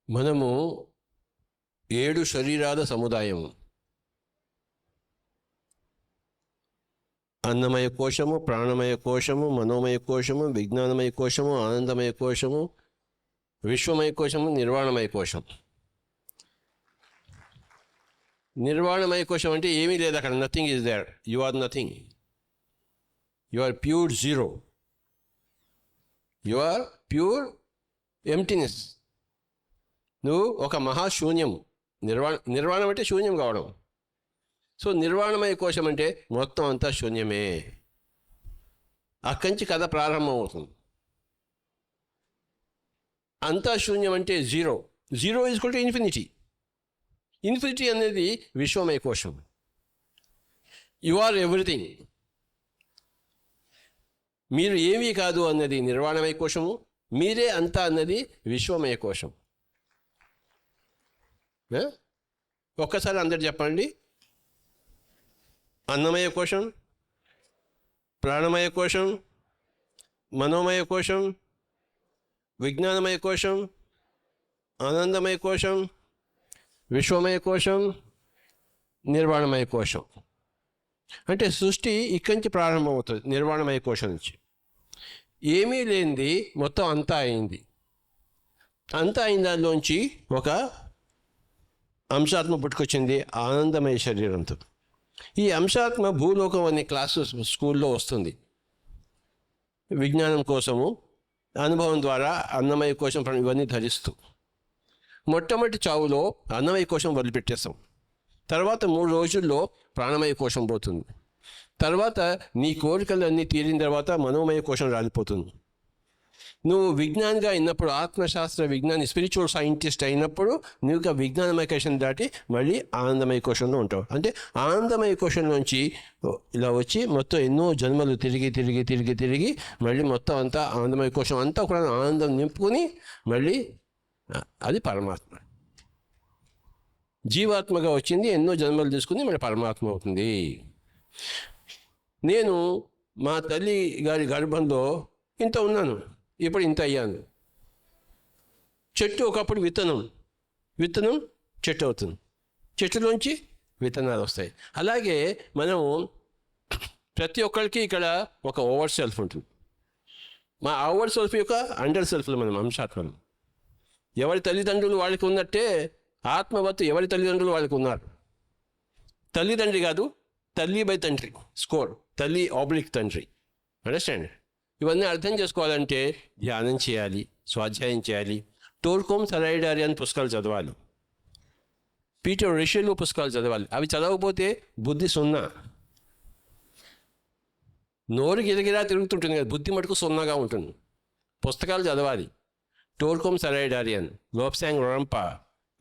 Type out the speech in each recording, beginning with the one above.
మనము 7 శరీరాల సముదాయం. అన్నమయ కోశము, ప్రాణమయ కోశము, మనోమయ కోశము, విజ్ఞానమయ కోశము, ఆనందమయ కోశము, విశ్వమయ కోశము, నిర్వాణమయ కోశం. నిర్వాణమయ కోశం అంటే ఏమీ లేదు అక్కడ. Nothing is there. You are nothing. You are pure zero. You are pure emptiness. నువ్వు ఒక మహాశూన్యం. నిర్వాణం అంటే శూన్యం కావడం. సో నిర్వాణమయ కోశం అంటే మొత్తం అంతా శూన్యమే. అక్కడి నుంచి కథ ప్రారంభమవుతుంది. అంతా శూన్యం అంటే zero. Zero is equal to infinity. Infinity అనేది విశ్వమయ కోశం. You are everything. మీరు ఏమీ కాదు అన్నది నిర్వాణమయ కోశము. మీరే అంతా అన్నది విశ్వమయ కోశం. ఒక్కసారి అందరు చెప్పండి. అన్నమయ కోశం, ప్రాణమయ కోశం, మనోమయ కోశం, విజ్ఞానమయ కోశం, ఆనందమయ కోశం, విశ్వమయ కోశం, నిర్వాణమయ కోశం. అంటే సృష్టి ఇక్కడి నుంచి ప్రారంభమవుతుంది, నిర్వాణమయ కోశం నుంచి. ఏమీ లేనిది మొత్తం అంతా అయింది. అంతా అయిన దానిలోంచి ఒక అంశాత్మ పుట్టుకొచ్చింది, ఆనందమయ శరీరంతో. ఈ అంశాత్మ భూలోకం అనే క్లాసు స్కూల్లో వస్తుంది. విజ్ఞానం కోసము, అనుభవం ద్వారా అన్నమయ కోశం ఇవన్నీ ధరిస్తూ మొట్టమొదటి చావులో అన్నమయ కోశం వదిలిపెట్టేస్తాం. తర్వాత 3 రోజుల్లో ప్రాణమయ కోశం పోతుంది. తర్వాత నీ కోరికలన్నీ తీరిన తర్వాత మనోమయ కోశం రాలిపోతుంది. నువ్వు విజ్ఞానిగా అయినప్పుడు, ఆత్మశాస్త్ర విజ్ఞాని, స్పిరిచువల్ సైంటిస్ట్ అయినప్పుడు నువ్వు విజ్ఞానమయ కోశం దాటి మళ్ళీ ఆనందమయ కోశంలో ఉంటావు. అంటే ఆనందమయ కోశం నుంచి ఇలా వచ్చి మొత్తం ఎన్నో జన్మలు తిరిగి తిరిగి తిరిగి తిరిగి మళ్ళీ మొత్తం అంతా ఆనందమయ కోశం అంతా కూడా ఆనందం నింపుకొని మళ్ళీ అది పరమాత్మ. జీవాత్మగా వచ్చింది, ఎన్నో జన్మలు తీసుకుని మళ్ళీ పరమాత్మ అవుతుంది. నేను మా తల్లి గారి గర్భంలో ఇంత ఉన్నాను, ఇప్పుడు ఇంత అయ్యాను. చెట్టు ఒకప్పుడు విత్తనం చెట్టు అవుతుంది. చెట్టులోంచి విత్తనాలు వస్తాయి. అలాగే మనం ప్రతి ఒక్కరికి ఇక్కడ ఒక ఓవర్ సెల్ఫ్ ఉంటుంది. మా ఓవర్ సెల్ఫ్ యొక్క అండర్ సెల్ఫ్లో మనం అంశాత్మలు. ఎవరి తల్లిదండ్రులు వాళ్ళకి ఉన్నట్టే ఆత్మవత్తు ఎవరి తల్లిదండ్రులు వాళ్ళకి ఉన్నారు. తల్లిదండ్రి కాదు, తల్లి బై తండ్రి స్కోర్, తల్లి ఆబ్లిక్ తండ్రి. అండర్స్టాండ్? ఇవన్నీ అర్థం చేసుకోవాలంటే ధ్యానం చేయాలి, స్వాధ్యాయం చేయాలి, టోర్కోమ్ సరైడారి అని పుస్తకాలు చదవాలి, పీటర్ రిషెలు పుస్తకాలు చదవాలి. అవి చదవకపోతే బుద్ధి సున్నా. నోరు గిరగిరా తిరుగుతుంటుంది కదా, బుద్ధి మటుకు సున్నాగా ఉంటుంది. పుస్తకాలు చదవాలి. Torkom Saraydarian, Lobsang Rampa,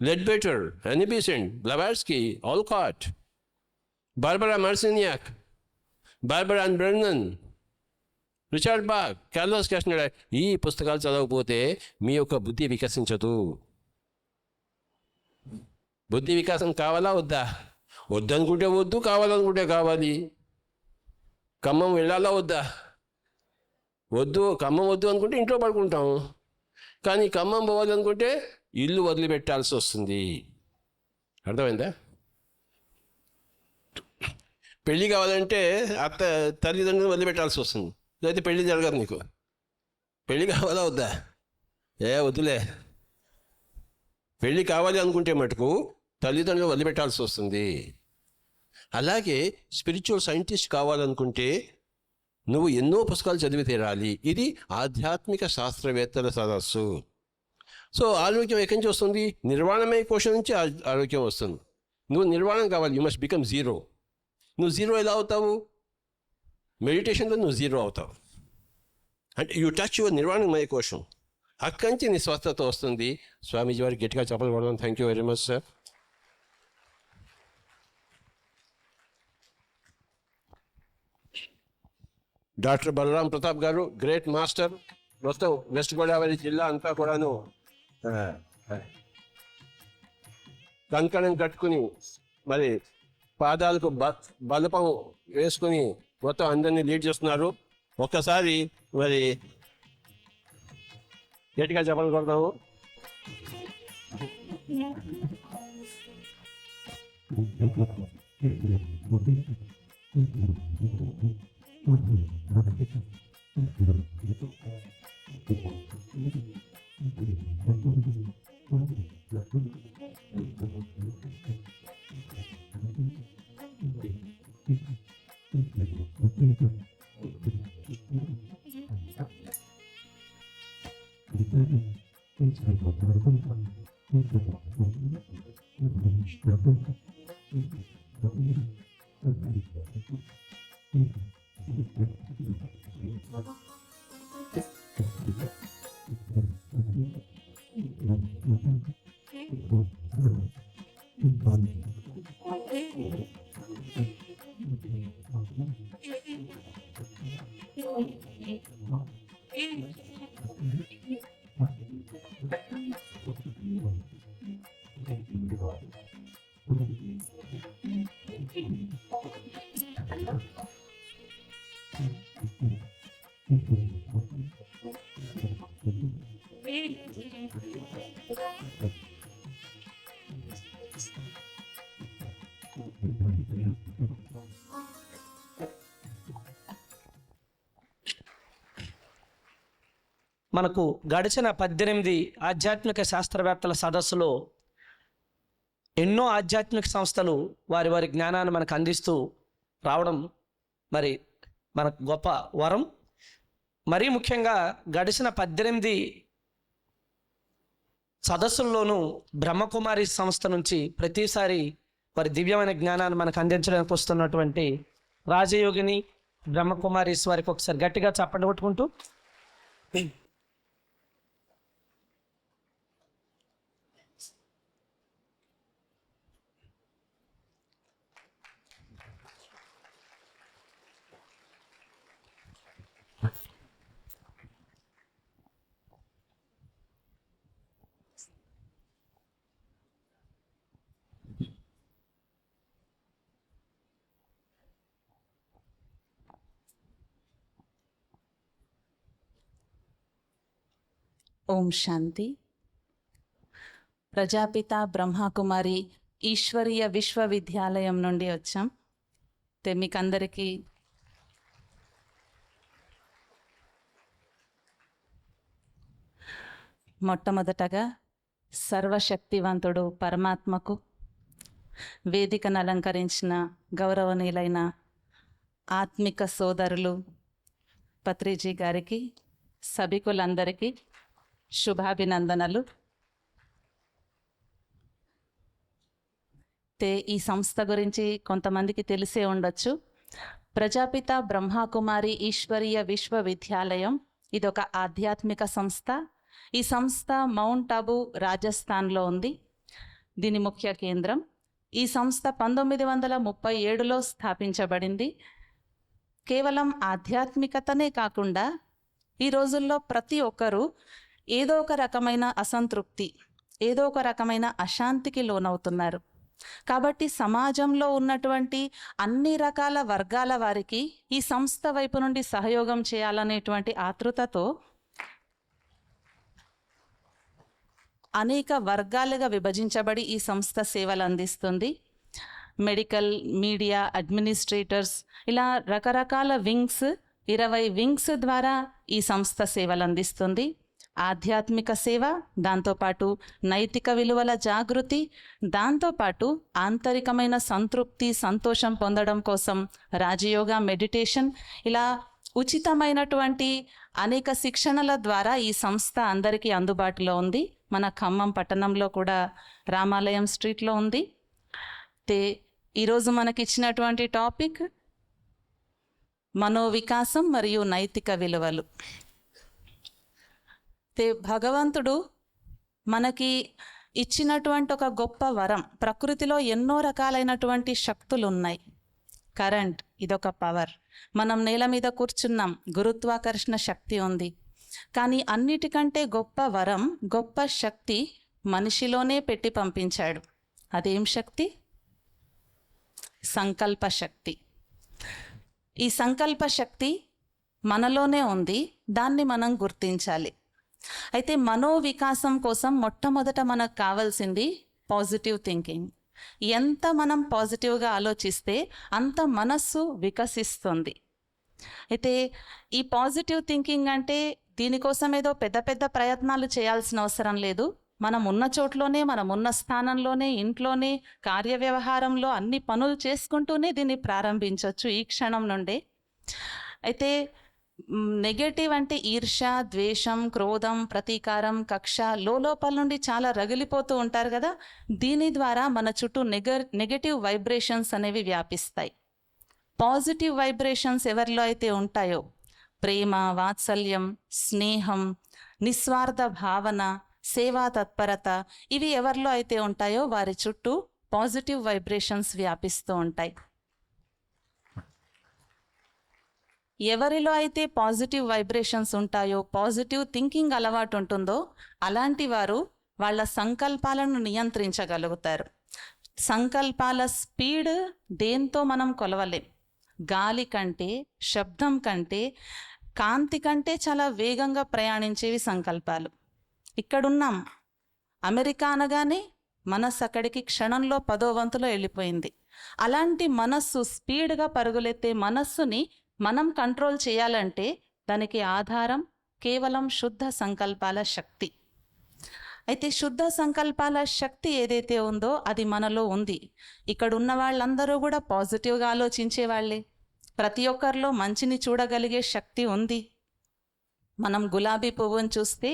Leadbeater, Annie Besant, Blavatsky, Olcott, Barbara Marciniak, Barbara Brennan, Richard Bach, Carlos Castaneda. ఈ పుస్తకాలు చదవకపోతే మీ యొక్క బుద్ధి వికసించదు. బుద్ధి వికాసం కావాలా వద్దా? వద్దనుకుంటే వద్దు, కావాలనుకుంటే కావాలి. ఖమ్మం వెళ్ళాలా వద్దా? వద్దు. ఖమ్మం వద్దు అనుకుంటే ఇంట్లో పడుకుంటాం. కానీ ఖమ్మం పోవాలనుకుంటే ఇల్లు వదిలిపెట్టాల్సి వస్తుంది. అర్థమైందా? పెళ్ళి కావాలంటే తల్లిదండ్రులు వదిలిపెట్టాల్సి వస్తుంది, లేకపోతే పెళ్ళి జరగదు. నీకు పెళ్ళి కావాలా వద్దా? వద్దులే. పెళ్ళి కావాలి అనుకుంటే మటుకు తల్లిదండ్రులు వదిలిపెట్టాల్సి వస్తుంది. అలాగే స్పిరిచువల్ సైంటిస్ట్ కావాలనుకుంటే నువ్వు ఎన్నో పుస్తకాలు చదివి తీరాలి. ఇది ఆధ్యాత్మిక శాస్త్రవేత్తల సదస్సు. సో ఆరోగ్యం ఎక్కడి నుంచి వస్తుంది? నిర్వాణమయ కోశం నుంచి ఆరోగ్యం వస్తుంది. నువ్వు నిర్వాణం కావాలి. You must become zero. నువ్వు జీరో ఎలా అవుతావు? మెడిటేషన్లో నువ్వు జీరో అవుతావు. అంటే యూ టచ్ యువర్ నిర్వాణమయ కోశం. అక్కడి నుంచి నీ స్వస్థత వస్తుంది. స్వామీజీ వారికి గట్టిగా చెప్పలు కొడదాం. Thank you very much sir. Doctor Balaram Pratap గారు, గ్రేట్ మాస్టర్. మొత్తం వెస్ట్ గోదావరి జిల్లా అంతా కూడాను కంకణం కట్టుకుని మరి పాదాలకు బలపం వేసుకుని మొత్తం అందరినీ లీడ్ చేస్తున్నారు. ఒక్కసారి మరి గట్టిగా చెప్పలు కొడతాము. మనకు గడిచిన 18 ఆధ్యాత్మిక శాస్త్రవేత్తల సదస్సులో ఎన్నో ఆధ్యాత్మిక సంస్థలు వారి వారి జ్ఞానాన్ని మనకు అందిస్తూ రావడం మరి మనకు గొప్ప వరం. మరీ ముఖ్యంగా గడిచిన 18 సదస్సుల్లోనూ బ్రహ్మకుమారి సంస్థ నుంచి ప్రతిసారి వారి దివ్యమైన జ్ఞానాన్ని మనకు అందించడానికి వస్తున్నటువంటి రాజయోగిని బ్రహ్మకుమారీస్ వారికి ఒకసారి గట్టిగా చప్పట్లు కొట్టుకుంటూ ఓం శాంతి. ప్రజాపిత బ్రహ్మకుమారి ఈశ్వరీయ విశ్వవిద్యాలయం నుండి వచ్చాం. మీకు అందరికీ మొట్టమొదటగా సర్వశక్తివంతుడు పరమాత్మకు, వేదికను అలంకరించిన గౌరవనీయులైన ఆత్మిక సోదరులు పత్రిజీ గారికి, సభికులందరికీ శుభాభినందనలు. ఈ సంస్థ గురించి కొంతమందికి తెలిసే ఉండొచ్చు. ప్రజాపిత బ్రహ్మకుమారి ఈశ్వరీయ విశ్వవిద్యాలయం ఇదొక ఆధ్యాత్మిక సంస్థ. ఈ సంస్థ మౌంట్ అబూ రాజస్థాన్లో ఉంది. దీని ముఖ్య కేంద్రం. ఈ సంస్థ 1937లో స్థాపించబడింది. కేవలం ఆధ్యాత్మికతనే కాకుండా ఈ రోజుల్లో ప్రతి ఒక్కరూ ఏదో ఒక రకమైన అసంతృప్తి, ఏదో ఒక రకమైన అశాంతికి లోనవుతున్నారు. కాబట్టి సమాజంలో ఉన్నటువంటి అన్ని రకాల వర్గాల వారికి ఈ సంస్థ వైపు నుండి సహయోగం చేయాలనేటువంటి ఆతృతతో అనేక వర్గాలుగా విభజించబడి ఈ సంస్థ సేవలు అందిస్తుంది. మెడికల్, మీడియా, అడ్మినిస్ట్రేటర్స్, ఇలా రకరకాల వింగ్స్, 20 వింగ్స్ ద్వారా ఈ సంస్థ సేవలు అందిస్తుంది. ఆధ్యాత్మిక సేవ, దాంతోపాటు నైతిక విలువల జాగృతి, దాంతోపాటు ఆంతరికమైన సంతృప్తి, సంతోషం పొందడం కోసం రాజయోగా, మెడిటేషన్, ఇలా ఉచితమైనటువంటి అనేక శిక్షణల ద్వారా ఈ సంస్థ అందరికీ అందుబాటులో ఉంది. మన ఖమ్మం పట్టణంలో కూడా రామాలయం స్ట్రీట్లో ఉంది. ఈరోజు మనకిచ్చినటువంటి టాపిక్ మనోవికాసం మరియు నైతిక విలువలు. భగవంతుడు మనకి ఇచ్చినటువంటి ఒక గొప్ప వరం. ప్రకృతిలో ఎన్నో రకాలైనటువంటి శక్తులు ఉన్నాయి. కరెంట్ ఇదొక పవర్. మనం నేల మీద కూర్చున్నాం, గురుత్వాకర్షణ శక్తి ఉంది. కానీ అన్నిటికంటే గొప్ప వరం, గొప్ప శక్తి మనిషిలోనే పెట్టి పంపించాడు. అదేం శక్తి? సంకల్ప శక్తి. ఈ సంకల్ప శక్తి మనలోనే ఉంది. దాన్ని మనం గుర్తించాలి. అయితే మనోవికాసం కోసం మొట్టమొదట మనకు కావాల్సింది పాజిటివ్ థింకింగ్. ఎంత మనం పాజిటివ్గా ఆలోచిస్తే అంత మనస్సు వికసిస్తుంది. అయితే ఈ పాజిటివ్ థింకింగ్ అంటే దీనికోసం ఏదో పెద్ద పెద్ద ప్రయత్నాలు చేయాల్సిన అవసరం లేదు. మనం ఉన్న చోట్లోనే, మనం ఉన్న స్థానంలోనే, ఇంట్లోనే, కార్యవ్యవహారంలో అన్ని పనులు చేసుకుంటూనే దీన్ని ప్రారంభించవచ్చు ఈ క్షణం నుండే. అయితే నెగటివ్ అంటే ఈర్ష, ద్వేషం, క్రోధం, ప్రతీకారం, కక్ష లోపల నుండి చాలా రగిలిపోతూ ఉంటారు కదా. దీని ద్వారా మన చుట్టూ నెగటివ్ వైబ్రేషన్స్ అనేవి వ్యాపిస్తాయి. పాజిటివ్ వైబ్రేషన్స్ ఎవరిలో అయితే ఉంటాయో, ప్రేమ, వాత్సల్యం, స్నేహం, నిస్వార్థ భావన, సేవా తత్పరత, ఇవి ఎవరిలో అయితే ఉంటాయో వారి చుట్టూ పాజిటివ్ వైబ్రేషన్స్ వ్యాపిస్తూ ఉంటాయి. ఎవరిలో అయితే పాజిటివ్ వైబ్రేషన్స్ ఉంటాయో, పాజిటివ్ థింకింగ్ అలవాటు ఉంటుందో అలాంటి వారు వాళ్ళ సంకల్పాలను నియంత్రించగలుగుతారు. సంకల్పాల స్పీడ్ దేంతో మనం కొలవలేం. గాలి కంటే, శబ్దం కంటే, కాంతి కంటే చాలా వేగంగా ప్రయాణించేవి సంకల్పాలు. ఇక్కడున్నాం, అమెరికా అనగానే మనస్సు అక్కడికి క్షణంలో 10వ వంతులో వెళ్ళిపోయింది. అలాంటి మనస్సు, స్పీడ్గా పరుగులెత్తే మనస్సుని మనం కంట్రోల్ చేయాలంటే దానికి ఆధారం కేవలం శుద్ధ సంకల్పాల శక్తి. అయితే శుద్ధ సంకల్పాల శక్తి ఏదైతే ఉందో అది మనలో ఉంది. ఇక్కడ ఉన్న వాళ్ళందరూ కూడా పాజిటివ్గా ఆలోచించే వాళ్ళే. ప్రతి ఒక్కరిలో మంచిని చూడగలిగే శక్తి ఉంది. మనం గులాబీ పువ్వును చూస్తే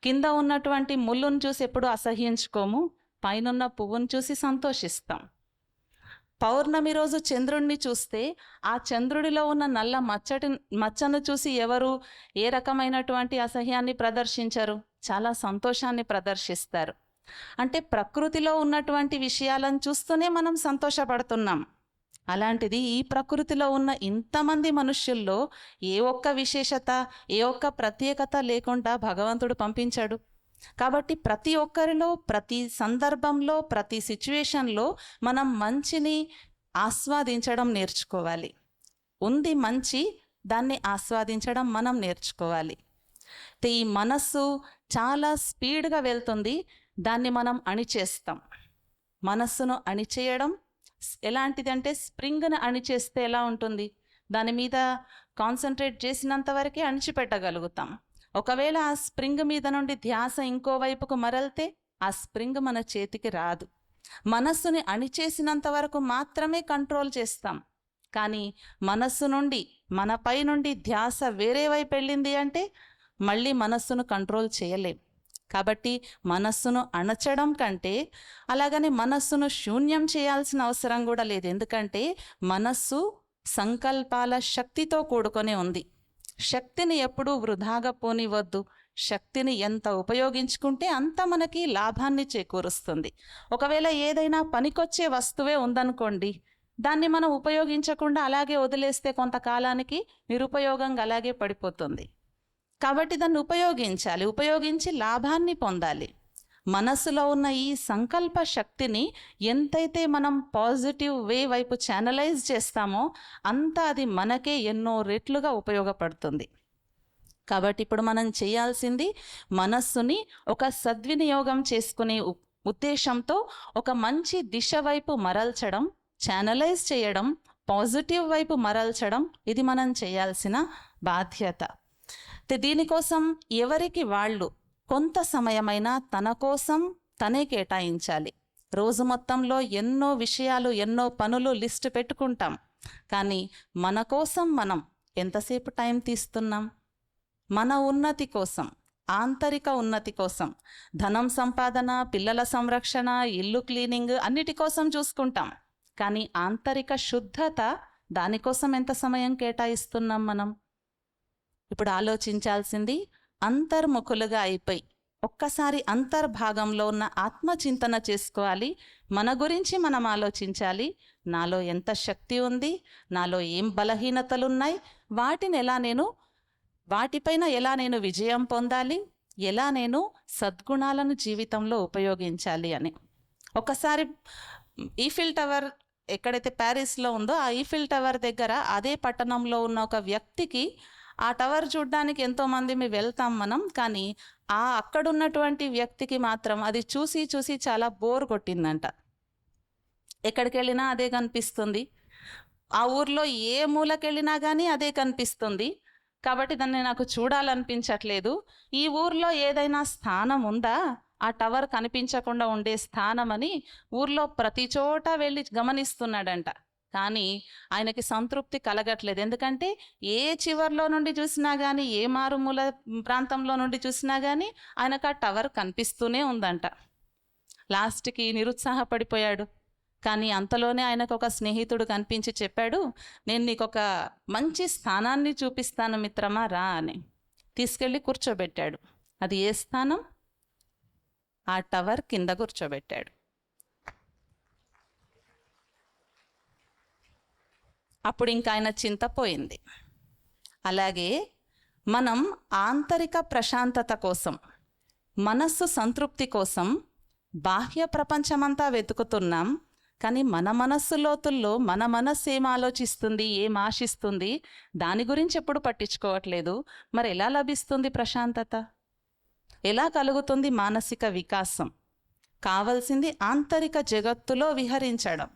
కింద ఉన్నటువంటి ముళ్ళును చూసి ఎప్పుడు అసహ్యించుకోము, పైనున్న పువ్వును చూసి సంతోషిస్తాం. పౌర్ణమి రోజు చంద్రుడిని చూస్తే ఆ చంద్రుడిలో ఉన్న నల్ల మచ్చను చూసి ఎవరు ఏ రకమైనటువంటి అసహ్యాన్ని ప్రదర్శించరు, చాలా సంతోషాన్ని ప్రదర్శిస్తారు. అంటే ప్రకృతిలో ఉన్నటువంటి విషయాలను చూస్తూనే మనం సంతోషపడుతున్నాం. అలాంటిది ఈ ప్రకృతిలో ఉన్న ఇంతమంది మనుష్యుల్లో ఏ ఒక్క విశేషత, ఏ ఒక్క ప్రత్యేకత లేకుండా భగవంతుడు పంపించాడు. కాబట్టి ప్రతి ఒక్కరిలో, ప్రతి సందర్భంలో, ప్రతి సిచ్యువేషన్లో మనం మంచిని ఆస్వాదించడం నేర్చుకోవాలి. ఉంది మంచి, దాన్ని ఆస్వాదించడం మనం నేర్చుకోవాలి. ఈ మనస్సు చాలా స్పీడ్గా వెళ్తుంది, దాన్ని మనం అణిచేస్తాం. మనస్సును అణిచేయడం ఎలాంటిదంటే స్ప్రింగ్ను అణిచేస్తే ఎలా ఉంటుంది, దాని మీద కాన్సన్ట్రేట్ చేసినంత వరకే అణిచిపెట్టగలుగుతాం. ఒకవేళ ఆ స్ప్రింగ్ మీద నుండి ధ్యాస ఇంకోవైపుకు మరలితే ఆ స్ప్రింగ్ మన చేతికి రాదు. మనస్సుని అణిచేసినంత వరకు మాత్రమే కంట్రోల్ చేస్తాం. కానీ మనస్సు నుండి, మనపై నుండి ధ్యాస వేరే వైపు వెళ్ళింది అంటే మళ్ళీ మనస్సును కంట్రోల్ చేయలేం. కాబట్టి మనస్సును అణచడం కంటే అలాగని మనస్సును శూన్యం చేయాల్సిన అవసరం కూడా లేదు. ఎందుకంటే మనస్సు సంకల్పాల శక్తితో కూడుకొని ఉంది. శక్తిని ఎప్పుడూ వృధాగా పోనివద్దు. శక్తిని ఎంత ఉపయోగించుకుంటే అంత మనకి లాభాన్ని చేకూరుస్తుంది. ఒకవేళ ఏదైనా పనికొచ్చే వస్తువే ఉందనుకోండి, దాన్ని మనం ఉపయోగించకుండా అలాగే వదిలేస్తే కొంతకాలానికి నిరుపయోగంగా అలాగే పడిపోతుంది. కాబట్టి దాన్ని ఉపయోగించాలి, ఉపయోగించి లాభాన్ని పొందాలి. మనస్సులో ఉన్న ఈ సంకల్ప శక్తిని ఎంతైతే మనం పాజిటివ్ వే వైపు ఛానలైజ్ చేస్తామో అంత అది మనకే ఎన్నో రెట్లుగా ఉపయోగపడుతుంది. కాబట్టి ఇప్పుడు మనం చేయాల్సింది మనస్సుని ఒక సద్వినియోగం చేసుకునే ఉద్దేశంతో ఒక మంచి దిశ వైపు మరల్చడం, ఛానలైజ్ చేయడం, పాజిటివ్ వైపు మరల్చడం, ఇది మనం చేయాల్సిన బాధ్యత. దీనికోసం ఎవరికి వాళ్ళు కొంత సమయమైనా తన కోసం తనే కేటాయించాలి. రోజు మొత్తంలో ఎన్నో విషయాలు, ఎన్నో పనులు లిస్ట్ పెట్టుకుంటాం. కానీ మన కోసం మనం ఎంతసేపు టైం తీస్తున్నాం? మన ఉన్నతి కోసం, ఆంతరిక ఉన్నతి కోసం, ధనం సంపాదన, పిల్లల సంరక్షణ, ఇల్లు క్లీనింగ్ అన్నిటి కోసం చూసుకుంటాం. కానీ ఆంతరిక శుద్ధత, దానికోసం ఎంత సమయం కేటాయిస్తున్నాం మనం? ఇప్పుడు ఆలోచించాల్సింది అంతర్ముఖులుగా అయిపోయి ఒక్కసారి అంతర్భాగంలో ఉన్న ఆత్మచింతన చేసుకోవాలి. మన గురించి మనం ఆలోచించాలి. నాలో ఎంత శక్తి ఉంది, నాలో ఏం బలహీనతలున్నాయి, వాటిపైన ఎలా నేను విజయం పొందాలి, ఎలా నేను సద్గుణాలను జీవితంలో ఉపయోగించాలి అని. ఒకసారి ఈఫిల్ టవర్ ఎక్కడైతే ప్యారిస్లో ఉందో ఆ ఈఫిల్ టవర్ దగ్గర అదే పట్టణంలో ఉన్న ఒక వ్యక్తికి, ఆ టవర్ చూడడానికి ఎంతోమంది వెళ్తాం మనం, కానీ అక్కడున్నటువంటి వ్యక్తికి మాత్రం అది చూసి చూసి చాలా బోర్ కొట్టిందంట. ఎక్కడికి వెళ్ళినా అదే కనిపిస్తుంది, ఆ ఊర్లో ఏ మూలకెళ్ళినా కానీ అదే కనిపిస్తుంది, కాబట్టి దాన్ని నాకు చూడాలనిపించట్లేదు. ఈ ఊర్లో ఏదైనా స్థానం ఉందా, ఆ టవర్ కనిపించకుండా ఉండే స్థానం అని ఊర్లో ప్రతి చోట వెళ్ళి గమనిస్తున్నాడంట. కానీ ఆయనకి సంతృప్తి కలగట్లేదు. ఎందుకంటే ఏ చివర్లో నుండి చూసినా కానీ, ఏ మారుమూల ప్రాంతంలో నుండి చూసినా కానీ ఆయనకు ఆ టవర్ కనిపిస్తూనే ఉందంట. లాస్ట్కి నిరుత్సాహపడిపోయాడు. కానీ అంతలోనే ఆయనకు ఒక స్నేహితుడు కనిపించి చెప్పాడు, నేను నీకు ఒక మంచి స్థానాన్ని చూపిస్తాను మిత్రమా, రా అని. తీసుకెళ్ళి కూర్చోబెట్టాడు. అది ఏ స్థానం? ఆ టవర్ కింద కూర్చోబెట్టాడు. అప్పుడు ఇంకా ఆయన చింత పోయింది. అలాగే మనం ఆంతరిక ప్రశాంతత కోసం, మనస్సు సంతృప్తి కోసం బాహ్య ప్రపంచమంతా వెతుకుతున్నాం. కానీ మన మనస్సు లోతుల్లో మన మనస్సు ఏం ఆలోచిస్తుంది, ఏం ఆశిస్తుంది, దాని గురించి ఎప్పుడు పట్టించుకోవట్లేదు. మరి ఎలా లభిస్తుంది ప్రశాంతత? ఎలా కలుగుతుంది మానసిక వికాసం? కావలసింది ఆంతరిక జగత్తులో విహరించడం.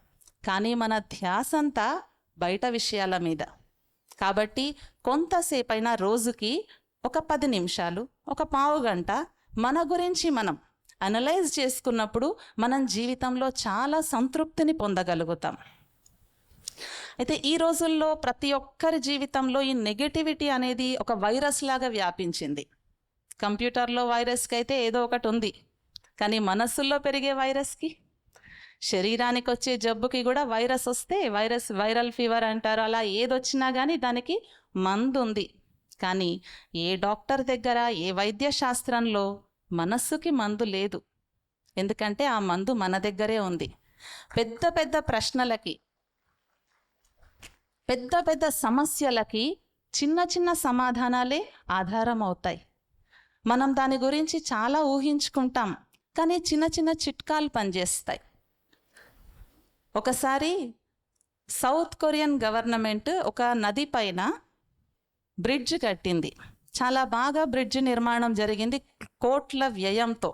కానీ మన ధ్యాస అంతా బయట విషయాల మీద. కాబట్టి కొంతసేపైనా రోజుకి ఒక 10 నిమిషాలు, ఒక పావు గంట మన గురించి మనం అనలైజ్ చేసుకున్నప్పుడు మనం జీవితంలో చాలా సంతృప్తిని పొందగలుగుతాం. అయితే ఈ రోజుల్లో ప్రతి ఒక్కరి జీవితంలో ఈ నెగటివిటీ అనేది ఒక వైరస్ లాగా వ్యాపించింది. కంప్యూటర్లో వైరస్కి అయితే ఏదో ఒకటి ఉంది, కానీ మనస్సుల్లో పెరిగే వైరస్కి, శరీరానికి వచ్చే జబ్బుకి కూడా వైరస్ వస్తే వైరల్ ఫీవర్ అంటారు. అలా ఏదొచ్చినా కానీ దానికి మందు ఉంది. కానీ ఏ డాక్టర్ దగ్గర, ఏ వైద్య శాస్త్రంలో మనస్సుకి మందు లేదు. ఎందుకంటే ఆ మందు మన దగ్గరే ఉంది. పెద్ద పెద్ద ప్రశ్నలకి, పెద్ద పెద్ద సమస్యలకి చిన్న చిన్న సమాధానాలే ఆధారం అవుతాయి. మనం దాని గురించి చాలా ఊహించుకుంటాం, కానీ చిన్న చిన్న చిట్కాలు పనిచేస్తాయి. ఒకసారి సౌత్ కొరియన్ గవర్నమెంట్ ఒక నది పైన బ్రిడ్జ్ కట్టింది. చాలా బాగా బ్రిడ్జ్ నిర్మాణం జరిగింది, కోట్ల వ్యయంతో.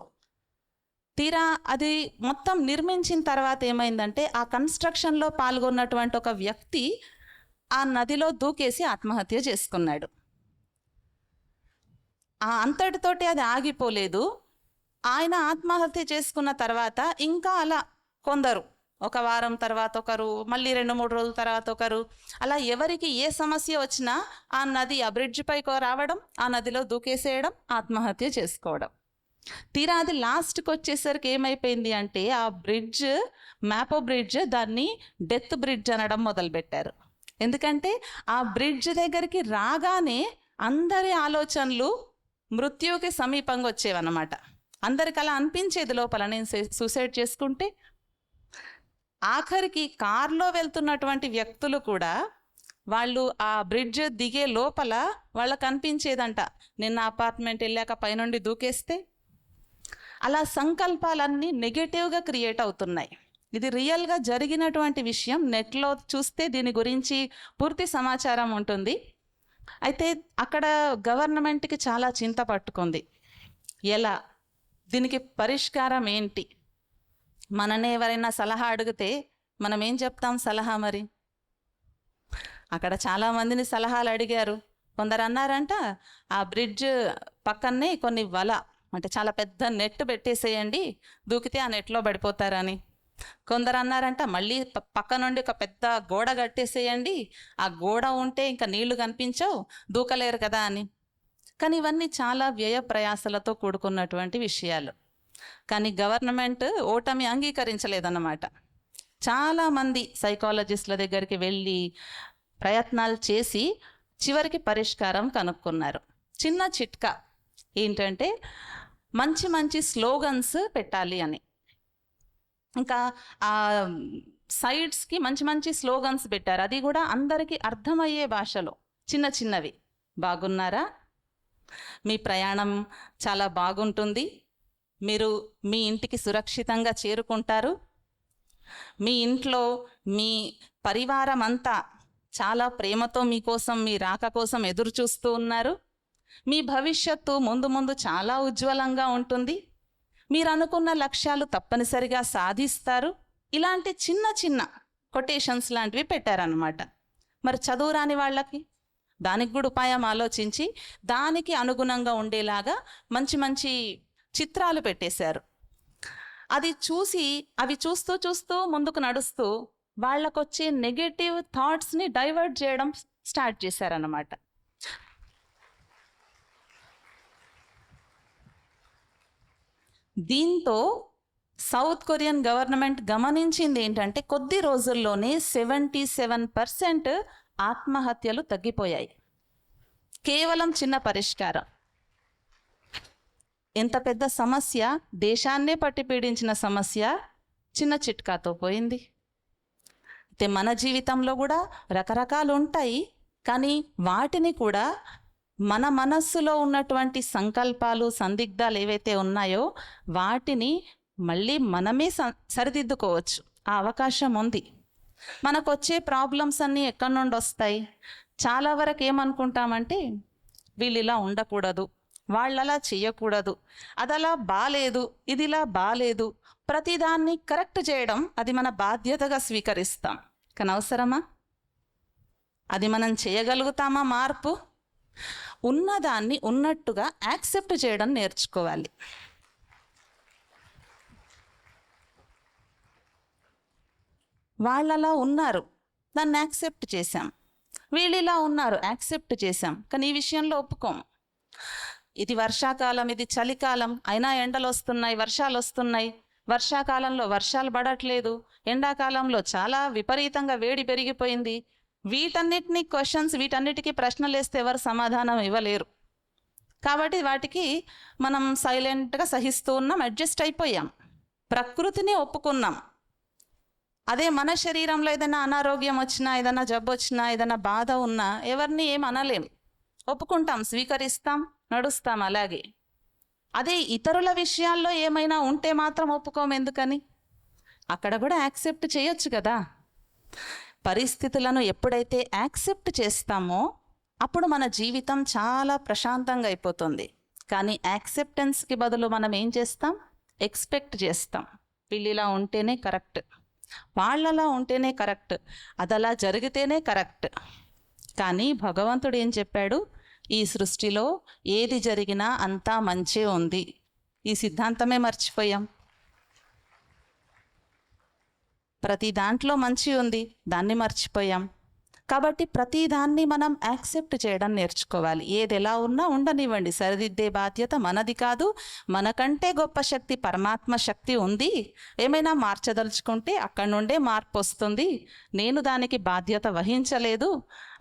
తీరా అది మొత్తం నిర్మించిన తర్వాత ఏమైందంటే, ఆ కన్స్ట్రక్షన్లో పాల్గొన్నటువంటి ఒక వ్యక్తి ఆ నదిలో దూకేసి ఆత్మహత్య చేసుకున్నాడు. ఆ అంతటితోటి అది ఆగిపోలేదు. ఆయన ఆత్మహత్య చేసుకున్న తర్వాత ఇంకా అలా కొందరు, ఒక వారం తర్వాత ఒకరు, మళ్ళీ 2-3 రోజుల తర్వాత ఒకరు, అలా ఎవరికి ఏ సమస్య వచ్చినా ఆ నది, ఆ బ్రిడ్జ్ పైకి రావడం, ఆ నదిలో దూకేసేయడం, ఆత్మహత్య చేసుకోవడం. తీరా అది లాస్ట్కి వచ్చేసరికి ఏమైపోయింది అంటే, ఆ బ్రిడ్జ్, మ్యాపో బ్రిడ్జ్, దాన్ని డెత్ బ్రిడ్జ్ అనడం మొదలుపెట్టారు. ఎందుకంటే ఆ బ్రిడ్జ్ దగ్గరికి రాగానే అందరి ఆలోచనలు మృత్యువుకి సమీపంగా వచ్చేవన్నమాట. అందరికి అలా అనిపించేది లోపల, నేను సూసైడ్ చేసుకుంటే. ఆఖరికి కార్లో వెళ్తున్నటువంటి వ్యక్తులు కూడా వాళ్ళు ఆ బ్రిడ్జ్ దిగే లోపల వాళ్ళకు అనిపించేదంట, నిన్న అపార్ట్మెంట్ వెళ్ళాక పైనుండి దూకేస్తే. అలా సంకల్పాలన్నీ నెగటివ్గా క్రియేట్ అవుతున్నాయి. ఇది రియల్గా జరిగినటువంటి విషయం. నెట్లో చూస్తే దీని గురించి పూర్తి సమాచారం ఉంటుంది. అయితే అక్కడ గవర్నమెంట్కి చాలా చింత పట్టుకుంది. ఎలా, దీనికి పరిష్కారం ఏంటి? మననే ఎవరైనా సలహా అడిగితే మనం ఏం చెప్తాం సలహా? మరి అక్కడ చాలామందిని సలహాలు అడిగారు. కొందరు అన్నారంట, ఆ బ్రిడ్జ్ పక్కనే కొన్ని వల, అంటే చాలా పెద్ద నెట్ పెట్టేసేయండి, దూకితే ఆ నెట్లో పడిపోతారని. కొందరు అన్నారంట, మళ్ళీ పక్క నుండి ఒక పెద్ద గోడ కట్టేసేయండి, ఆ గోడ ఉంటే ఇంకా నీళ్లు కనిపించవు, దూకలేరు కదా అని. కానీ ఇవన్నీ చాలా వ్యయ ప్రయాసలతో కూడుకున్నటువంటి విషయాలు. కానీ గవర్నమెంట్ ఓటమి అంగీకరించలేదన్నమాట. చాలామంది సైకాలజిస్టుల దగ్గరికి వెళ్ళి ప్రయత్నాలు చేసి చివరికి పరిష్కారం కనుక్కున్నారు. చిన్న చిట్కా ఏంటంటే, మంచి మంచి స్లోగన్స్ పెట్టాలి అని. ఇంకా ఆ సైడ్స్కి మంచి మంచి స్లోగన్స్ పెట్టారు. అది కూడా అందరికీ అర్థమయ్యే భాషలో, చిన్న చిన్నవి. బాగున్నారా, మీ ప్రయాణం చాలా బాగుంటుంది, మీరు మీ ఇంటికి సురక్షితంగా చేరుకుంటారు, మీ ఇంట్లో మీ పరివారం అంతా చాలా ప్రేమతో మీకోసం, మీ రాక కోసం ఎదురు చూస్తూ ఉన్నారు, మీ భవిష్యత్తు ముందు ముందు చాలా ఉజ్వలంగా ఉంటుంది, మీరు అనుకున్న లక్ష్యాలు తప్పనిసరిగా సాధిస్తారు. ఇలాంటి చిన్న చిన్న కొటేషన్స్ లాంటివి పెట్టారనమాట. మరి చదువు రాని వాళ్ళకి దానికి కూడా ఉపాయం ఆలోచించి దానికి అనుగుణంగా ఉండేలాగా మంచి మంచి చిత్రాలు పెట్టేశారు. అది చూసి అవి చూస్తూ చూస్తూ ముందుకు నడుస్తూ వాళ్ళకొచ్చే నెగటివ్ థాట్స్ని డైవర్ట్ చేయడం స్టార్ట్ చేశారన్నమాట. దీంతో సౌత్ కొరియన్ గవర్నమెంట్ గమనించింది ఏంటంటే కొద్ది రోజుల్లోనే 77% ఆత్మహత్యలు తగ్గిపోయాయి. కేవలం చిన్న పరిష్కారం. ఎంత పెద్ద సమస్య, దేశాన్నే పట్టి పీడించిన సమస్య చిన్న చిట్కాతో పోయింది. అయితే మన జీవితంలో కూడా రకరకాలు ఉంటాయి, కానీ వాటిని కూడా మన మనస్సులో ఉన్నటువంటి సంకల్పాలు, సందిగ్ధాలు ఏవైతే ఉన్నాయో వాటిని మళ్ళీ మనమే సరిదిద్దుకోవచ్చు. ఆ అవకాశం ఉంది. మనకు వచ్చే ప్రాబ్లమ్స్ అన్నీ ఎక్కడి నుండి వస్తాయి? చాలా వరకు ఏమనుకుంటామంటే వీళ్ళు ఇలా ఉండకూడదు, వాళ్ళు అలా చేయకూడదు, అది అలా బాలేదు, ఇది ఇలా బాలేదు. ప్రతిదాన్ని కరెక్ట్ చేయడం అది మన బాధ్యతగా స్వీకరిస్తాం. కానీ అవసరమా? అది మనం చేయగలుగుతామా? మార్పు ఉన్నదాన్ని ఉన్నట్టుగా యాక్సెప్ట్ చేయడం నేర్చుకోవాలి. వాళ్ళలా ఉన్నారు, దాన్ని యాక్సెప్ట్ చేశాం. వీళ్ళు ఇలా ఉన్నారు, యాక్సెప్ట్ చేశాం. కానీ ఈ విషయంలో ఒప్పుకోం. ఇది వర్షాకాలం, ఇది చలికాలం, అయినా ఎండలు వస్తున్నాయి, వర్షాలు వస్తున్నాయి. వర్షాకాలంలో వర్షాలు పడట్లేదు, ఎండాకాలంలో చాలా విపరీతంగా వేడి పెరిగిపోయింది. వీటన్నిటినీ క్వశ్చన్స్, వీటన్నిటికీ ప్రశ్నలు వేస్తే ఎవరు సమాధానం ఇవ్వలేరు. కాబట్టి వాటికి మనం సైలెంట్గా సహిస్తూ ఉన్నాం, అడ్జస్ట్ అయిపోయాం, ప్రకృతిని ఒప్పుకున్నాం. అదే మన శరీరంలో ఏదైనా అనారోగ్యం వచ్చినా, ఏదైనా జబ్బు వచ్చినా, ఏదైనా బాధ ఉన్నా ఎవరిని ఏం అనలేం, ఒప్పుకుంటాం, స్వీకరిస్తాం, నడుస్తాం అలాగే. అదే ఇతరుల విషయాల్లో ఏమైనా ఉంటే మాత్రం ఒప్పుకోం. ఎందుకని? అక్కడ కూడా యాక్సెప్ట్ చేయొచ్చు కదా. పరిస్థితులను ఎప్పుడైతే యాక్సెప్ట్ చేస్తామో అప్పుడు మన జీవితం చాలా ప్రశాంతంగా అయిపోతుంది. కానీ యాక్సెప్టెన్స్కి బదులు మనం ఏం చేస్తాం? ఎక్స్పెక్ట్ చేస్తాం. వీళ్ళు ఇలా ఉంటేనే కరెక్ట్, వాళ్ళలా ఉంటేనే కరెక్ట్, అదలా జరిగితేనే కరెక్ట్. కానీ భగవంతుడు ఏం చెప్పాడు? ఈ సృష్టిలో ఏది జరిగినా అంతా మంచే ఉంది. ఈ సిద్ధాంతమే మర్చిపోయాం. ప్రతి దాంట్లో మంచి ఉంది, దాన్ని మర్చిపోయాం. కాబట్టి ప్రతి దాన్ని మనం యాక్సెప్ట్ చేయడం నేర్చుకోవాలి. ఏది ఎలా ఉన్నా ఉండనివ్వండి, సరిదిద్దే బాధ్యత మనది కాదు. మనకంటే గొప్ప శక్తి, పరమాత్మ శక్తి ఉంది. ఏమైనా మార్చదలుచుకుంటే అక్కడి నుండే మార్పు వస్తుంది. నేను దానికి బాధ్యత వహించలేదు,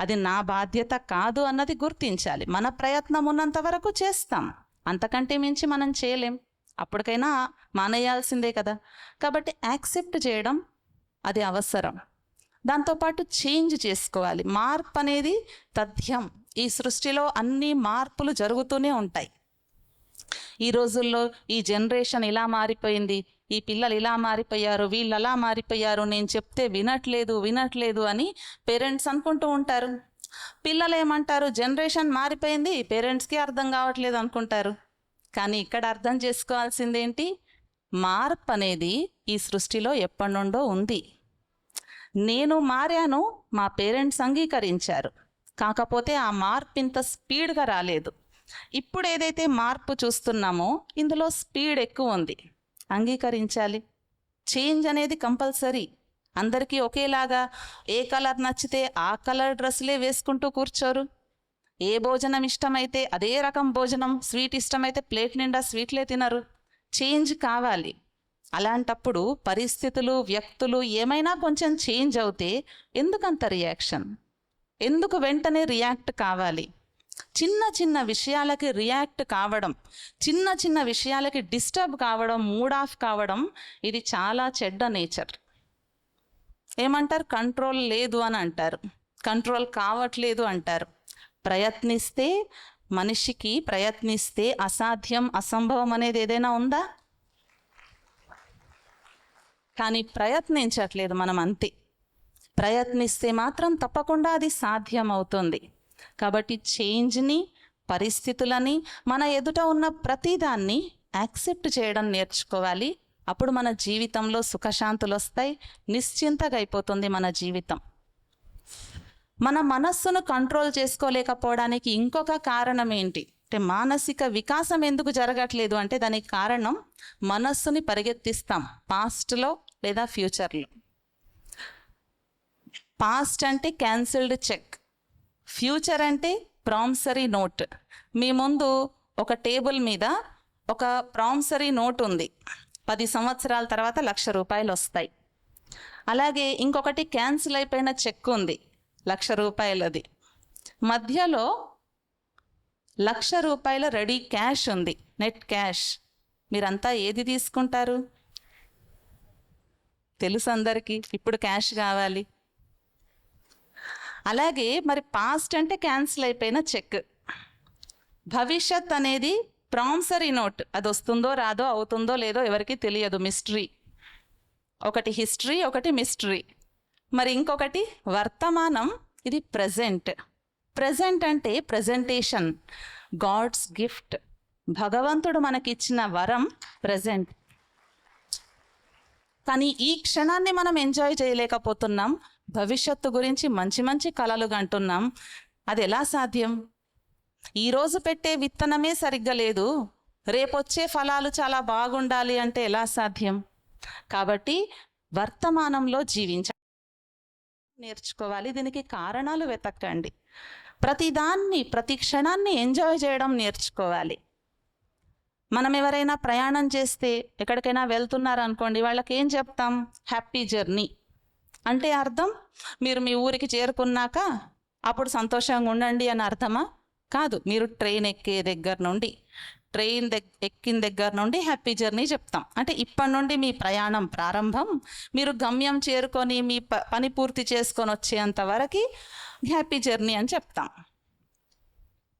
అది నా బాధ్యత కాదు అన్నది గుర్తించాలి. మన ప్రయత్నం ఉన్నంత వరకు చేస్తాం, అంతకంటే మించి మనం చేయలేం. అప్పటికైనా మానేయాల్సిందే కదా. కాబట్టి యాక్సెప్ట్ చేయడం అది అవసరం. దాంతోపాటు చేంజ్ చేసుకోవాలి. మార్పు అనేది తథ్యం. ఈ సృష్టిలో అన్ని మార్పులు జరుగుతూనే ఉంటాయి. ఈ రోజుల్లో ఈ జనరేషన్ ఇలా మారిపోయింది, ఈ పిల్లలు ఇలా మారిపోయారు, వీళ్ళు అలా మారిపోయారు, నేను చెప్తే వినట్లేదు అని పేరెంట్స్ అనుకుంటూ ఉంటారు. పిల్లలు ఏమంటారు? జనరేషన్ మారిపోయింది, పేరెంట్స్కి అర్థం కావట్లేదు అనుకుంటారు. కానీ ఇక్కడ అర్థం చేసుకోవాల్సిందేంటి? మార్పు అనేది ఈ సృష్టిలో ఎప్పటి నుండో ఉంది. నేను మారాను, మా పేరెంట్స్ అంగీకరించారు. కాకపోతే ఆ మార్పు ఇంత స్పీడ్గా రాలేదు. ఇప్పుడు ఏదైతే మార్పు చూస్తున్నామో ఇందులో స్పీడ్ ఎక్కువ ఉంది. అంగీకరించాలి. చేంజ్ అనేది కంపల్సరీ. అందరికీ ఒకేలాగా ఏ కలర్ నచ్చితే ఆ కలర్ డ్రెస్లే వేసుకుంటూ కూర్చోరు. ఏ భోజనం ఇష్టమైతే అదే రకం భోజనం, స్వీట్ ఇష్టమైతే ప్లేట్ నిండా స్వీట్లే తినరు. చేంజ్ కావాలి. అలాంటప్పుడు పరిస్థితులు, వ్యక్తులు ఏమైనా కొంచెం చేంజ్ అవుతే ఎందుకంత రియాక్షన్? ఎందుకు వెంటనే రియాక్ట్ కావాలి? చిన్న చిన్న విషయాలకి రియాక్ట్ కావడం, చిన్న చిన్న విషయాలకి డిస్టర్బ్ కావడం, మూడ్ ఆఫ్ కావడం, ఇది చాలా చెడ్డ నేచర్. ఏమంటారు? కంట్రోల్ లేదు అని అంటారు, కంట్రోల్ కావట్లేదు అంటారు. ప్రయత్నిస్తే, మనిషికి ప్రయత్నిస్తే అసాధ్యం, అసంభవం అనేది ఏదైనా ఉందా? కానీ ప్రయత్నించట్లేదు మనం, అంతే. ప్రయత్నిస్తే మాత్రం తప్పకుండా అది సాధ్యం అవుతుంది. కాబట్టి చేంజ్ని పరిస్థితులని, మన ఎదుట ఉన్న ప్రతిదాన్ని యాక్సెప్ట్ చేయడం నేర్చుకోవాలి. అప్పుడు మన జీవితంలో సుఖశాంతులు వస్తాయి, నిశ్చింతగా అయిపోతుంది మన జీవితం. మన మనస్సును కంట్రోల్ చేసుకోలేకపోవడానికి ఇంకొక కారణం ఏంటి అంటే, మానసిక వికాసం ఎందుకు జరగట్లేదు అంటే దానికి కారణం మనస్సుని పరిగెత్తిస్తాం పాస్ట్లో లేదా ఫ్యూచర్లో. పాస్ట్ అంటే క్యాన్సిల్డ్ చెక్, ఫ్యూచర్ అంటే ప్రామిసరీ నోట్. మీ ముందు ఒక టేబుల్ మీద ఒక ప్రామిసరీ నోట్ ఉంది, 10 సంవత్సరాల తర్వాత 1,00,000 రూపాయలు వస్తాయి. అలాగే ఇంకొకటి క్యాన్సిల్ అయిపోయిన చెక్ ఉంది, 1,00,000 రూపాయలది. మధ్యలో 1,00,000 రూపాయల రెడీ క్యాష్ ఉంది, నెట్ క్యాష్. మీరంతా ఏది తీసుకుంటారు? తెలుసు అందరికీ, ఇప్పుడు క్యాష్ కావాలి. అలాగే మరి పాస్ట్ అంటే క్యాన్సిల్ అయిపోయిన చెక్, భవిష్యత్ అనేది ప్రామిసరీ నోట్. అది వస్తుందో రాదో, అవుతుందో లేదో ఎవరికి తెలియదు, మిస్టరీ. ఒకటి హిస్టరీ, ఒకటి మిస్టరీ. మరి ఇంకొకటి వర్తమానం, ఇది ప్రజెంట్. ప్రజెంట్ అంటే ప్రజెంటేషన్, గాడ్స్ గిఫ్ట్. భగవంతుడు మనకిచ్చిన వరం ప్రజెంట్. కానీ ఈ క్షణాన్ని మనం ఎంజాయ్ చేయలేకపోతున్నాం. భవిష్యత్తు గురించి మంచి మంచి కలలు కంటున్నాం. అది ఎలా సాధ్యం? ఈరోజు పెట్టే విత్తనమే సరిగ్గా లేదు, రేపొచ్చే ఫలాలు చాలా బాగుండాలి అంటే ఎలా సాధ్యం? కాబట్టి వర్తమానంలో నేర్చుకోవాలి. దీనికి కారణాలు వెతకండి. ప్రతిదాన్ని, ప్రతి క్షణాన్ని ఎంజాయ్ చేయడం నేర్చుకోవాలి. మనం ఎవరైనా ప్రయాణం చేస్తే, ఎక్కడికైనా వెళ్తున్నారనుకోండి, వాళ్ళకి ఏం చెప్తాం? హ్యాపీ జర్నీ అంటే అర్థం మీరు మీ ఊరికి చేరుకున్నాక అప్పుడు సంతోషంగా ఉండండి అని అర్థమా? కాదు. మీరు ట్రైన్ ఎక్కే దగ్గర నుండి, ఎక్కిన దగ్గర నుండి హ్యాపీ జర్నీ చెప్తాం. అంటే ఇప్పటి నుండి మీ ప్రయాణం ప్రారంభం, మీరు గమ్యం చేరుకొని మీ పని పూర్తి చేసుకొని వచ్చేంత వరకు హ్యాపీ జర్నీ అని చెప్తాం.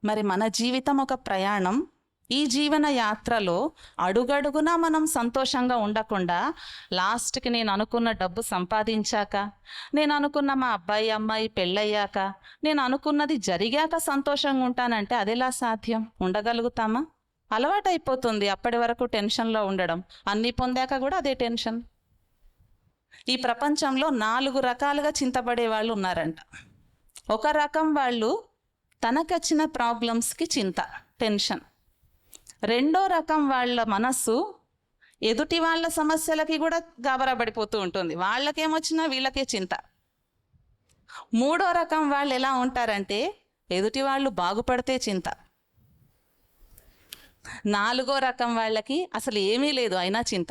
మరి మన జీవితం ఒక ప్రయాణం. ఈ జీవన యాత్రలో అడుగడుగునా మనం సంతోషంగా ఉండకుండా, లాస్ట్కి నేను అనుకున్న డబ్బు సంపాదించాక, నేను అనుకున్న మా అబ్బాయి అమ్మాయి పెళ్ళయ్యాక, నేను అనుకున్నది జరిగాక సంతోషంగా ఉంటానంటే అదెలా సాధ్యం? ఉండగలుగుతామా? అలవాటైపోతుంది అప్పటి వరకు టెన్షన్లో ఉండడం. అన్నీ పొందాక కూడా అదే టెన్షన్. ఈ ప్రపంచంలో 4 రకాలుగా చింతపడే వాళ్ళు ఉన్నారంట. ఒక రకం వాళ్ళు తనకొచ్చిన ప్రాబ్లమ్స్కి చింత, టెన్షన్. రెండో రకం వాళ్ళ మనస్సు ఎదుటి వాళ్ళ సమస్యలకి కూడా గాబరా పడిపోతూ ఉంటుంది, వాళ్ళకేమొచ్చినా వీళ్ళకే చింత. మూడో రకం వాళ్ళు ఎలా ఉంటారంటే ఎదుటి వాళ్ళు బాగుపడితే చింత. నాలుగో రకం వాళ్ళకి అసలు ఏమీ లేదు అయినా చింత.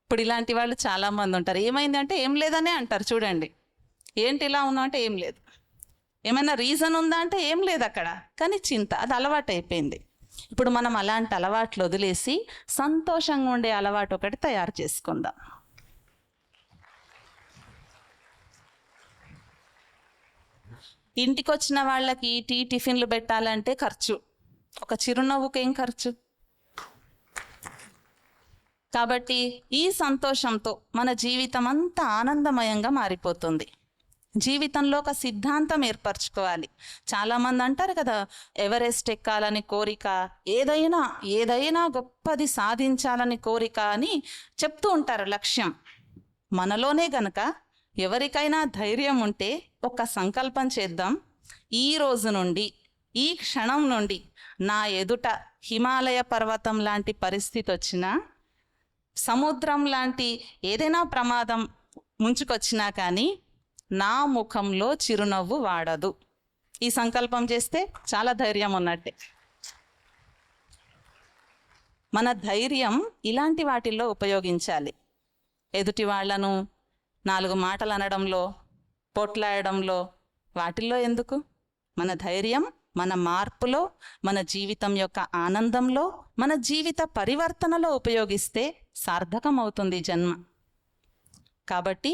ఇప్పుడు ఇలాంటి వాళ్ళు చాలామంది ఉంటారు. ఏమైంది అంటే ఏం లేదనే అంటారు. చూడండి, ఏంటి ఇలా ఉన్నా అంటే ఏం లేదు, ఏమైనా రీజన్ ఉందా అంటే ఏం లేదు అక్కడ, కానీ చింత. అది అలవాటు అయిపోయింది. ఇప్పుడు మనం అలాంటి అలవాట్లు వదిలేసి సంతోషంగా ఉండే అలవాటు ఒకటి తయారు చేసుకుందాం. ఇంటికి వచ్చిన వాళ్ళకి టిఫిన్లు పెట్టాలంటే ఖర్చు, ఒక చిరునవ్వుకి ఏం ఖర్చు? కాబట్టి ఈ సంతోషంతో మన జీవితం అంతా ఆనందమయంగా మారిపోతుంది. జీవితంలో ఒక సిద్ధాంతం ఏర్పరచుకోవాలి. చాలామంది అంటారు కదా, ఎవరెస్ట్ ఎక్కాలని కోరిక, ఏదైనా గొప్పది సాధించాలని కోరిక అని చెప్తూ ఉంటారు లక్ష్యం. మనలోనే గనక ఎవరికైనా ధైర్యం ఉంటే ఒక సంకల్పం చేద్దాం. ఈ రోజు నుండి, ఈ క్షణం నుండి నా ఎదుట హిమాలయ పర్వతం లాంటి పరిస్థితి వచ్చినా, సముద్రం లాంటి ఏదైనా ప్రమాదం ముంచుకొచ్చినా కానీ నా ముఖంలో చిరునవ్వు వాడదు. ఈ సంకల్పం చేస్తే చాలా ధైర్యం ఉన్నట్టే. మన ధైర్యం ఇలాంటి వాటిల్లో ఉపయోగించాలి. ఎదుటి వాళ్లను 4 మాటలు అనడంలో, పొట్లాడడంలో, వాటిల్లో ఎందుకు? మన ధైర్యం మన మార్పులో, మన జీవితం యొక్క ఆనందంలో, మన జీవిత పరివర్తనలో ఉపయోగిస్తే సార్థకం అవుతుంది జన్మ. కాబట్టి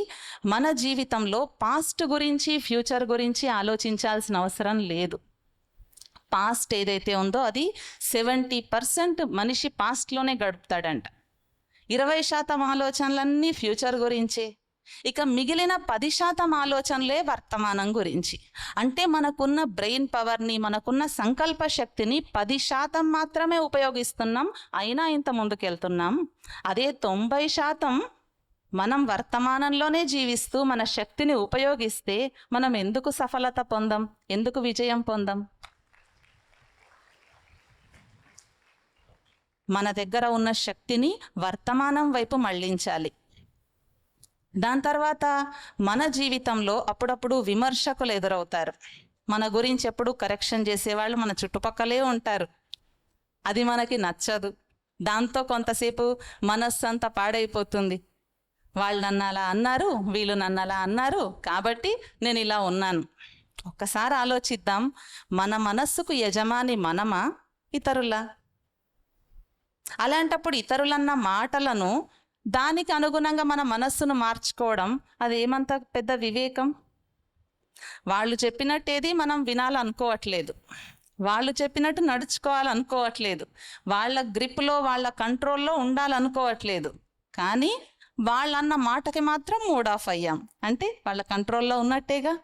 మన జీవితంలో పాస్ట్ గురించి, ఫ్యూచర్ గురించి ఆలోచించాల్సిన అవసరం లేదు. పాస్ట్ ఏదైతే ఉందో అది 70% మనిషి పాస్ట్లోనే గడుపుతాడంట. 20% ఆలోచనలన్నీ ఫ్యూచర్ గురించే. ఇక మిగిలిన 10% ఆలోచనలే వర్తమానం గురించి. అంటే మనకున్న బ్రెయిన్ పవర్ని, మనకున్న సంకల్ప శక్తిని 10% మాత్రమే ఉపయోగిస్తున్నాం, అయినా ఇంత ముందుకెళ్తున్నాం. అదే 90% మనం వర్తమానంలోనే జీవిస్తూ మన శక్తిని ఉపయోగిస్తే మనం ఎందుకు సఫలత పొందాం, ఎందుకు విజయం పొందాం? మన దగ్గర ఉన్న శక్తిని వర్తమానం వైపు మళ్ళించాలి. దాని తర్వాత మన జీవితంలో అప్పుడప్పుడు విమర్శకులు ఎదురవుతారు. మన గురించి ఎప్పుడు కరెక్షన్ చేసేవాళ్ళు మన చుట్టుపక్కలే ఉంటారు. అది మనకి నచ్చదు. దాంతో కొంతసేపు మనస్సు అంతా పాడైపోతుంది. వాళ్ళు నన్ను అలా అన్నారు, వీళ్ళు నన్ను అలా అన్నారు, కాబట్టి నేను ఇలా ఉన్నాను. ఒక్కసారి ఆలోచిద్దాం, మన మనస్సుకు యజమాని మనమా, ఇతరులా? అలాంటప్పుడు ఇతరులన్న మాటలను దానికి అనుగుణంగా మన మనస్సును మార్చుకోవడం అదేమంత పెద్ద వివేకం? వాళ్ళు చెప్పినట్టేది మనం వినాలనుకోవట్లేదు, వాళ్ళు చెప్పినట్టు నడుచుకోవాలనుకోవట్లేదు, వాళ్ళ గ్రిప్లో వాళ్ళ కంట్రోల్లో ఉండాలనుకోవట్లేదు. కానీ వాళ్ళన్న మాటకి మాత్రం మూడ్ ఆఫ్ అయ్యాం అంటే వాళ్ళ కంట్రోల్లో ఉన్నట్టేగా.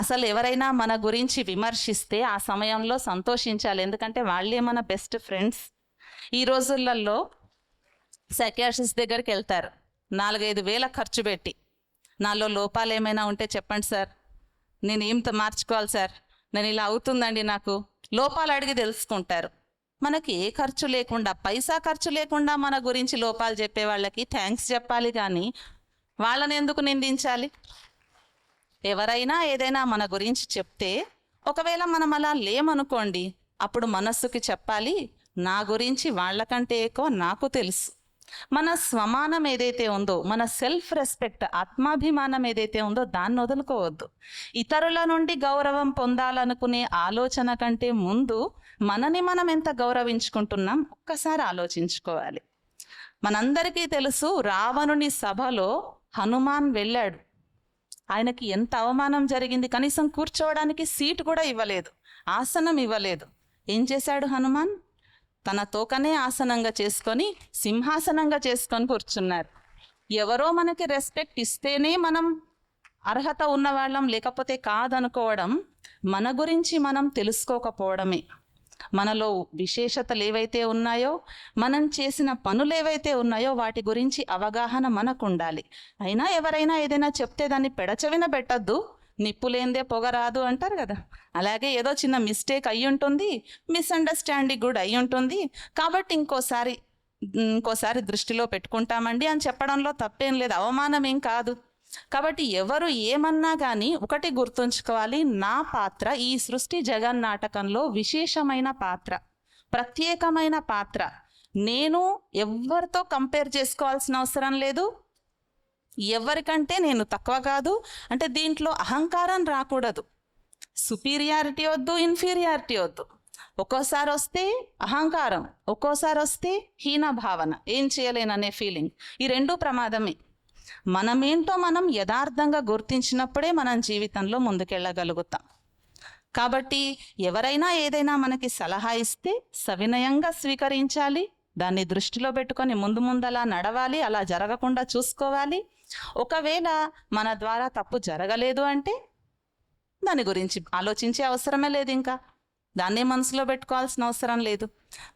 అసలు ఎవరైనా మన గురించి విమర్శిస్తే ఆ సమయంలో సంతోషించాలి, ఎందుకంటే వాళ్ళే మన బెస్ట్ ఫ్రెండ్స్. ఈ రోజులలో సైకియాట్రిస్ట్ దగ్గరికి వెళ్తారు, 4-5 వేల ఖర్చు పెట్టి, నాలో లోపాలు ఏమైనా ఉంటే చెప్పండి సార్, నేను ఏం మార్చుకోవాలి సార్, నేను ఇలా అవుతుందండి, నాకు లోపాలు అడిగి తెలుసుకుంటారు. మనకి ఏ ఖర్చు లేకుండా, పైసా ఖర్చు లేకుండా మన గురించి లోపాలు చెప్పే వాళ్ళకి థ్యాంక్స్ చెప్పాలి, కానీ వాళ్ళని ఎందుకు నిందించాలి? ఎవరైనా ఏదైనా మన గురించి చెప్తే, ఒకవేళ మనం అలా లేమనుకోండి, అప్పుడు మనస్సుకి చెప్పాలి, నా గురించి వాళ్ళకంటే ఎక్కువ నాకు తెలుసు. మన స్వమానం ఏదైతే ఉందో, మన సెల్ఫ్ రెస్పెక్ట్, ఆత్మాభిమానం ఏదైతే ఉందో దాన్ని వదులుకోవద్దు. ఇతరుల నుండి గౌరవం పొందాలనుకునే ఆలోచన కంటే ముందు మనని మనం ఎంత గౌరవించుకుంటున్నాం ఒక్కసారి ఆలోచించుకోవాలి. మనందరికీ తెలుసు, రావణుని సభలో హనుమాన్ వెళ్ళాడు. ఆయనకి ఎంత అవమానం జరిగింది, కనీసం కూర్చోవడానికి సీటు కూడా ఇవ్వలేదు, ఆసనం ఇవ్వలేదు. ఏం చేశాడు హనుమాన్? తన తోకనే ఆసనంగా చేసుకొని, సింహాసనంగా చేసుకొని కూర్చున్నారు. ఎవరో మనకి రెస్పెక్ట్ ఇస్తేనే మనం అర్హత ఉన్నవాళ్ళం, లేకపోతే కాదనుకోవడం మన గురించి మనం తెలుసుకోకపోవడమే. మనలో విశేషతలు ఏవైతే ఉన్నాయో, మనం చేసిన పనులు ఏవైతే ఉన్నాయో వాటి గురించి అవగాహన మనకు ఉండాలి. అయినా ఎవరైనా ఏదైనా చెప్తే దాన్ని పెడచెవిన పెట్టద్దు, నిప్పు లేనిదే పొగ రాదు అంటారు కదా. అలాగే ఏదో చిన్న మిస్టేక్ అయి ఉంటుంది, మిస్అండర్స్టాండింగ్ కూడా అయి ఉంటుంది, కాబట్టి ఇంకోసారి దృష్టిలో పెట్టుకుంటామండి అని చెప్పడంలో తప్పేం లేదు, అవమానం ఏం కాదు. కాబట్టి ఎవరు ఏమన్నా కానీ ఒకటి గుర్తుంచుకోవాలి, నా పాత్ర ఈ సృష్టి జగన్నాటకంలో విశేషమైన పాత్ర, ప్రత్యేకమైన పాత్ర. నేను ఎవరితో కంపేర్ చేసుకోవాల్సిన అవసరం లేదు, ఎవరికంటే నేను తక్కువ కాదు. అంటే దీంట్లో అహంకారం రాకూడదు, సుపీరియారిటీ వద్దు, ఇన్ఫీరియారిటీ వద్దు. ఒక్కోసారి వస్తే అహంకారం, ఒక్కోసారి వస్తే హీన భావన, ఏం చేయలేననే ఫీలింగ్. ఈ రెండూ ప్రమాదమే. మనమేంటో మనం యథార్థంగా గుర్తించినప్పుడే మనం జీవితంలో ముందుకెళ్ళగలుగుతాం. కాబట్టి ఎవరైనా ఏదైనా మనకి సలహా ఇస్తే సవినయంగా స్వీకరించాలి, దాన్ని దృష్టిలో పెట్టుకొని ముందలా నడవాలి, అలా జరగకుండా చూసుకోవాలి. ఒకవేళ మన ద్వారా తప్పు జరగలేదు అంటే దాని గురించి ఆలోచించే అవసరమే లేదు, ఇంకా దాన్నే మనసులో పెట్టుకోవాల్సిన అవసరం లేదు.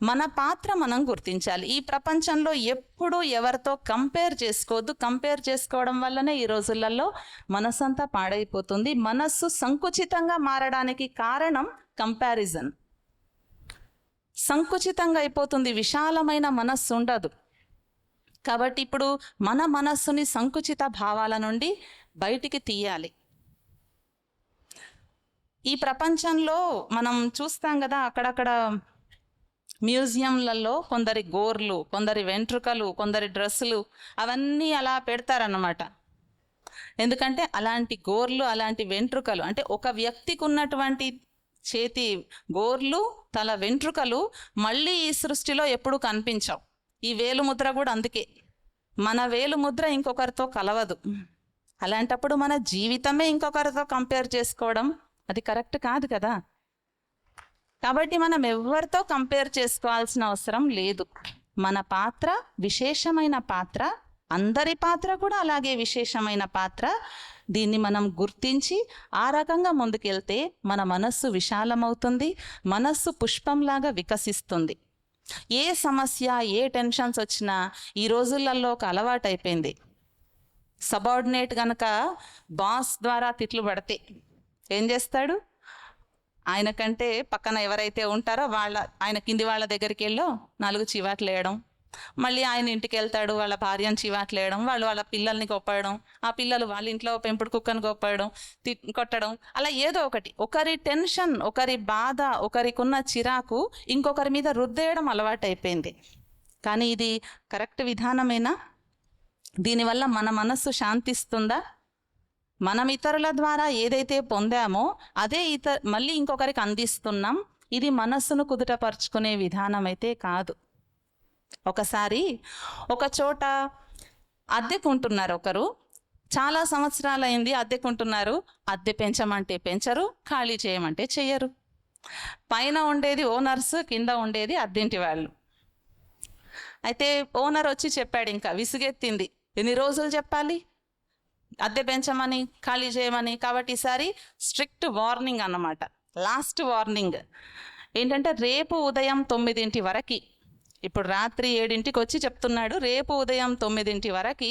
మన పాత్ర మనం గుర్తించాలి. ఈ ప్రపంచంలో ఎప్పుడూ ఎవరితో కంపేర్ చేసుకోవద్దు. కంపేర్ చేసుకోవడం వల్లనే ఈ రోజులలో మనసంతా పాడైపోతుంది. మనస్సు సంకుచితంగా మారడానికి కారణం కంపారిజన్. సంకుచితంగా అయిపోతుంది, విశాలమైన మనస్సు ఉండదు. కాబట్టి ఇప్పుడు మన మనస్సుని సంకుచిత భావాల నుండి బయటికి తీయాలి. ఈ ప్రపంచంలో మనం చూస్తాం కదా, అక్కడక్కడ మ్యూజియంలలో కొందరి గోర్లు, కొందరి వెంట్రుకలు, కొందరి డ్రెస్సులు అవన్నీ అలా పెడతారన్నమాట. ఎందుకంటే అలాంటి గోర్లు, అలాంటి వెంట్రుకలు, అంటే ఒక వ్యక్తికి ఉన్నటువంటి చేతి గోర్లు, తల వెంట్రుకలు మళ్ళీ ఈ సృష్టిలో ఎప్పుడు కనిపించవు. ఈ వేలుముద్ర కూడా అందుకే, మన వేలుముద్ర ఇంకొకరితో కలవదు. అలాంటప్పుడు మన జీవితమే ఇంకొకరితో కంపేర్ చేసుకోవడం అది కరెక్ట్ కాదు కదా. కాబట్టి మనం ఎవరితో కంపేర్ చేసుకోవాల్సిన అవసరం లేదు. మన పాత్ర విశేషమైన పాత్ర, అందరి పాత్ర కూడా అలాగే విశేషమైన పాత్ర. దీన్ని మనం గుర్తించి ఆ రకంగా ముందుకెళ్తే మన మనస్సు విశాలమవుతుంది, మనస్సు పుష్పంలాగా వికసిస్తుంది. ఏ సమస్య, ఏ టెన్షన్స్ వచ్చినా ఈ రోజులలో ఒక అలవాటు అయిపోయింది. సబార్డినేట్ గనక బాస్ ద్వారా తిట్లు పడితే ఏం చేస్తాడు? ఆయన కంటే పక్కన ఎవరైతే ఉంటారో ఆయన కింది వాళ్ళ దగ్గరికి వెళ్ళో 4 చివాట్లు వేయడం, మళ్ళీ ఆయన ఇంటికి వెళ్తాడు, వాళ్ళ భార్యను చివాట్లేయడం, వాళ్ళ పిల్లల్ని కొప్పడం, ఆ పిల్లలు వాళ్ళ ఇంట్లో పెంపుడు కుక్కను కొప్పడం, కొట్టడం, అలా ఏదో ఒకటి. ఒకరి టెన్షన్, ఒకరి బాధ, ఒకరికున్న చిరాకు ఇంకొకరి మీద రుద్దేయడం అలవాటైపోయింది. కానీ ఇది కరెక్ట్ విధానమేనా? దీనివల్ల మన మనస్సు శాంతిస్తుందా? మనం ఇతరుల ద్వారా ఏదైతే పొందామో అదే మళ్ళీ ఇంకొకరికి అందిస్తున్నాం. ఇది మనస్సును కుదుటపరుచుకునే విధానం అయితే కాదు. ఒకసారి ఒక చోట అద్దెకుంటున్నారు, ఒకరు చాలా సంవత్సరాలైంది అద్దెకుంటున్నారు. అద్దె పెంచమంటే పెంచరు, ఖాళీ చేయమంటే చెయ్యరు. పైన ఉండేది ఓనర్స్, కింద ఉండేది అద్దెంటి వాళ్ళు. అయితే ఓనర్ వచ్చి చెప్పాడు, ఇంకా విసుగెత్తింది, ఎన్ని రోజులు చెప్పాలి అద్దె పెంచమని, ఖాళీ చేయమని. కాబట్టి ఈసారి స్ట్రిక్ట్ వార్నింగ్ అన్నమాట. లాస్ట్ వార్నింగ్ ఏంటంటే రేపు ఉదయం 9 వరకు, ఇప్పుడు రాత్రి 7 వచ్చి చెప్తున్నాడు, రేపు ఉదయం 9 వరకు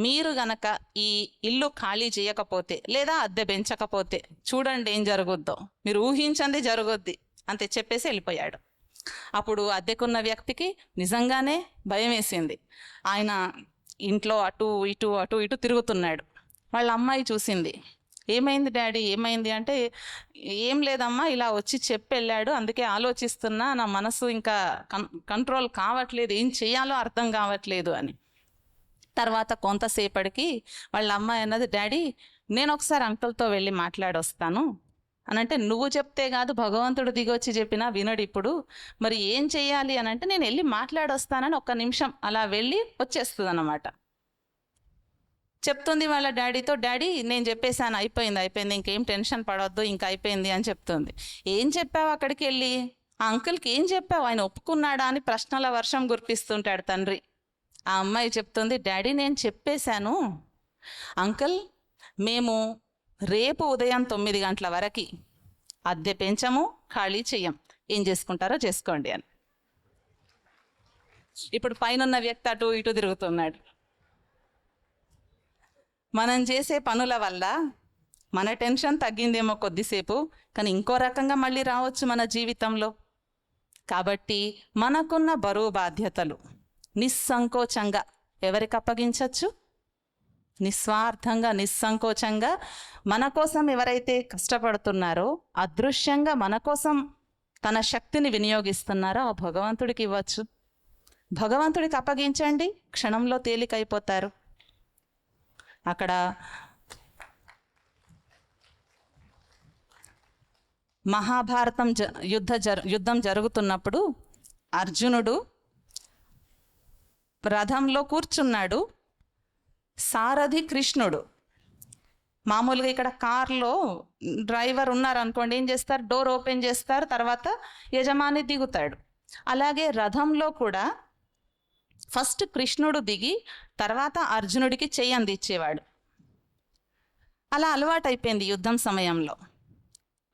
మీరు గనక ఈ ఇల్లు ఖాళీ చేయకపోతే లేదా అద్దె పెంచకపోతే చూడండి ఏం జరుగుద్దో, మీరు ఊహించండి జరుగుద్ది అంతే చెప్పేసి వెళ్ళిపోయాడు. అప్పుడు అద్దెకున్న వ్యక్తికి నిజంగానే భయం వేసింది. ఆయన ఇంట్లో అటు ఇటు తిరుగుతున్నాడు. వాళ్ళ అమ్మాయి చూసింది, ఏమైంది డాడీ, ఏమైంది అంటే, ఏం లేదమ్మా, ఇలా వచ్చి చెప్పి వెళ్ళాడు, అందుకే ఆలోచిస్తున్నా, నా మనసు ఇంకా కంట్రోల్ కావట్లేదు, ఏం చేయాలో అర్థం కావట్లేదు అని. తర్వాత కొంతసేపటికి వాళ్ళ అమ్మాయి అన్నది, డాడీ నేను ఒకసారి అంకుల్తో వెళ్ళి మాట్లాడొస్తాను అని. అంటే నువ్వు చెప్తే కాదు, భగవంతుడు దిగొచ్చి చెప్పినా వినడు ఇప్పుడు, మరి ఏం చెయ్యాలి అని అంటే, నేను వెళ్ళి మాట్లాడొస్తానని 1 నిమిషం అలా వెళ్ళి వచ్చేస్తుంది అన్నమాట. చెప్తుంది వాళ్ళ డాడీతో, డాడీ నేను చెప్పేశాను, అయిపోయింది, ఇంకేం టెన్షన్ పడవద్దు, ఇంకా అయిపోయింది అని చెప్తుంది. ఏం చెప్పావు అక్కడికి వెళ్ళి? ఆ అంకుల్కి ఏం చెప్పావు, ఆయన ఒప్పుకున్నాడా అని ప్రశ్నల వర్షం కురిపిస్తుంటాడు తండ్రి. ఆ అమ్మాయి చెప్తుంది, డాడీ నేను చెప్పేశాను అంకుల్, మేము రేపు ఉదయం 9 గంటల వరకు అద్దె పెంచము, ఖాళీ చెయ్యం, ఏం చేసుకుంటారో చేసుకోండి అని. ఇప్పుడు పైన వ్యక్తి అటు ఇటు తిరుగుతున్నాడు. మనం చేసే పనుల వల్ల మన టెన్షన్ తగ్గిందేమో కొద్దిసేపు, కానీ ఇంకో రకంగా మళ్ళీ రావచ్చు మన జీవితంలో. కాబట్టి మనకున్న బరువు బాధ్యతలు నిస్సంకోచంగా ఎవరికి అప్పగించవచ్చు? నిస్వార్థంగా, నిస్సంకోచంగా మన కోసం ఎవరైతే కష్టపడుతున్నారో, అదృశ్యంగా మన కోసం తన శక్తిని వినియోగిస్తున్నారో ఆ భగవంతుడికి ఇవ్వచ్చు. భగవంతుడికి అప్పగించండి, క్షణంలో తేలికైపోతారు. అక్కడ మహాభారతం యుద్ధం జరుగుతున్నప్పుడు అర్జునుడు రథంలో కూర్చున్నాడు, సారథి కృష్ణుడు. మామూలుగా ఇక్కడ కార్లో డ్రైవర్ ఉన్నారనుకోండి, ఏం చేస్తారు, డోర్ ఓపెన్ చేస్తారు, తర్వాత యజమాని దిగుతాడు. అలాగే రథంలో కూడా ఫస్ట్ కృష్ణుడు దిగి తర్వాత అర్జునుడికి చెయ్యి అందించేవాడు. అలా అలవాటైపోయింది యుద్ధం సమయంలో.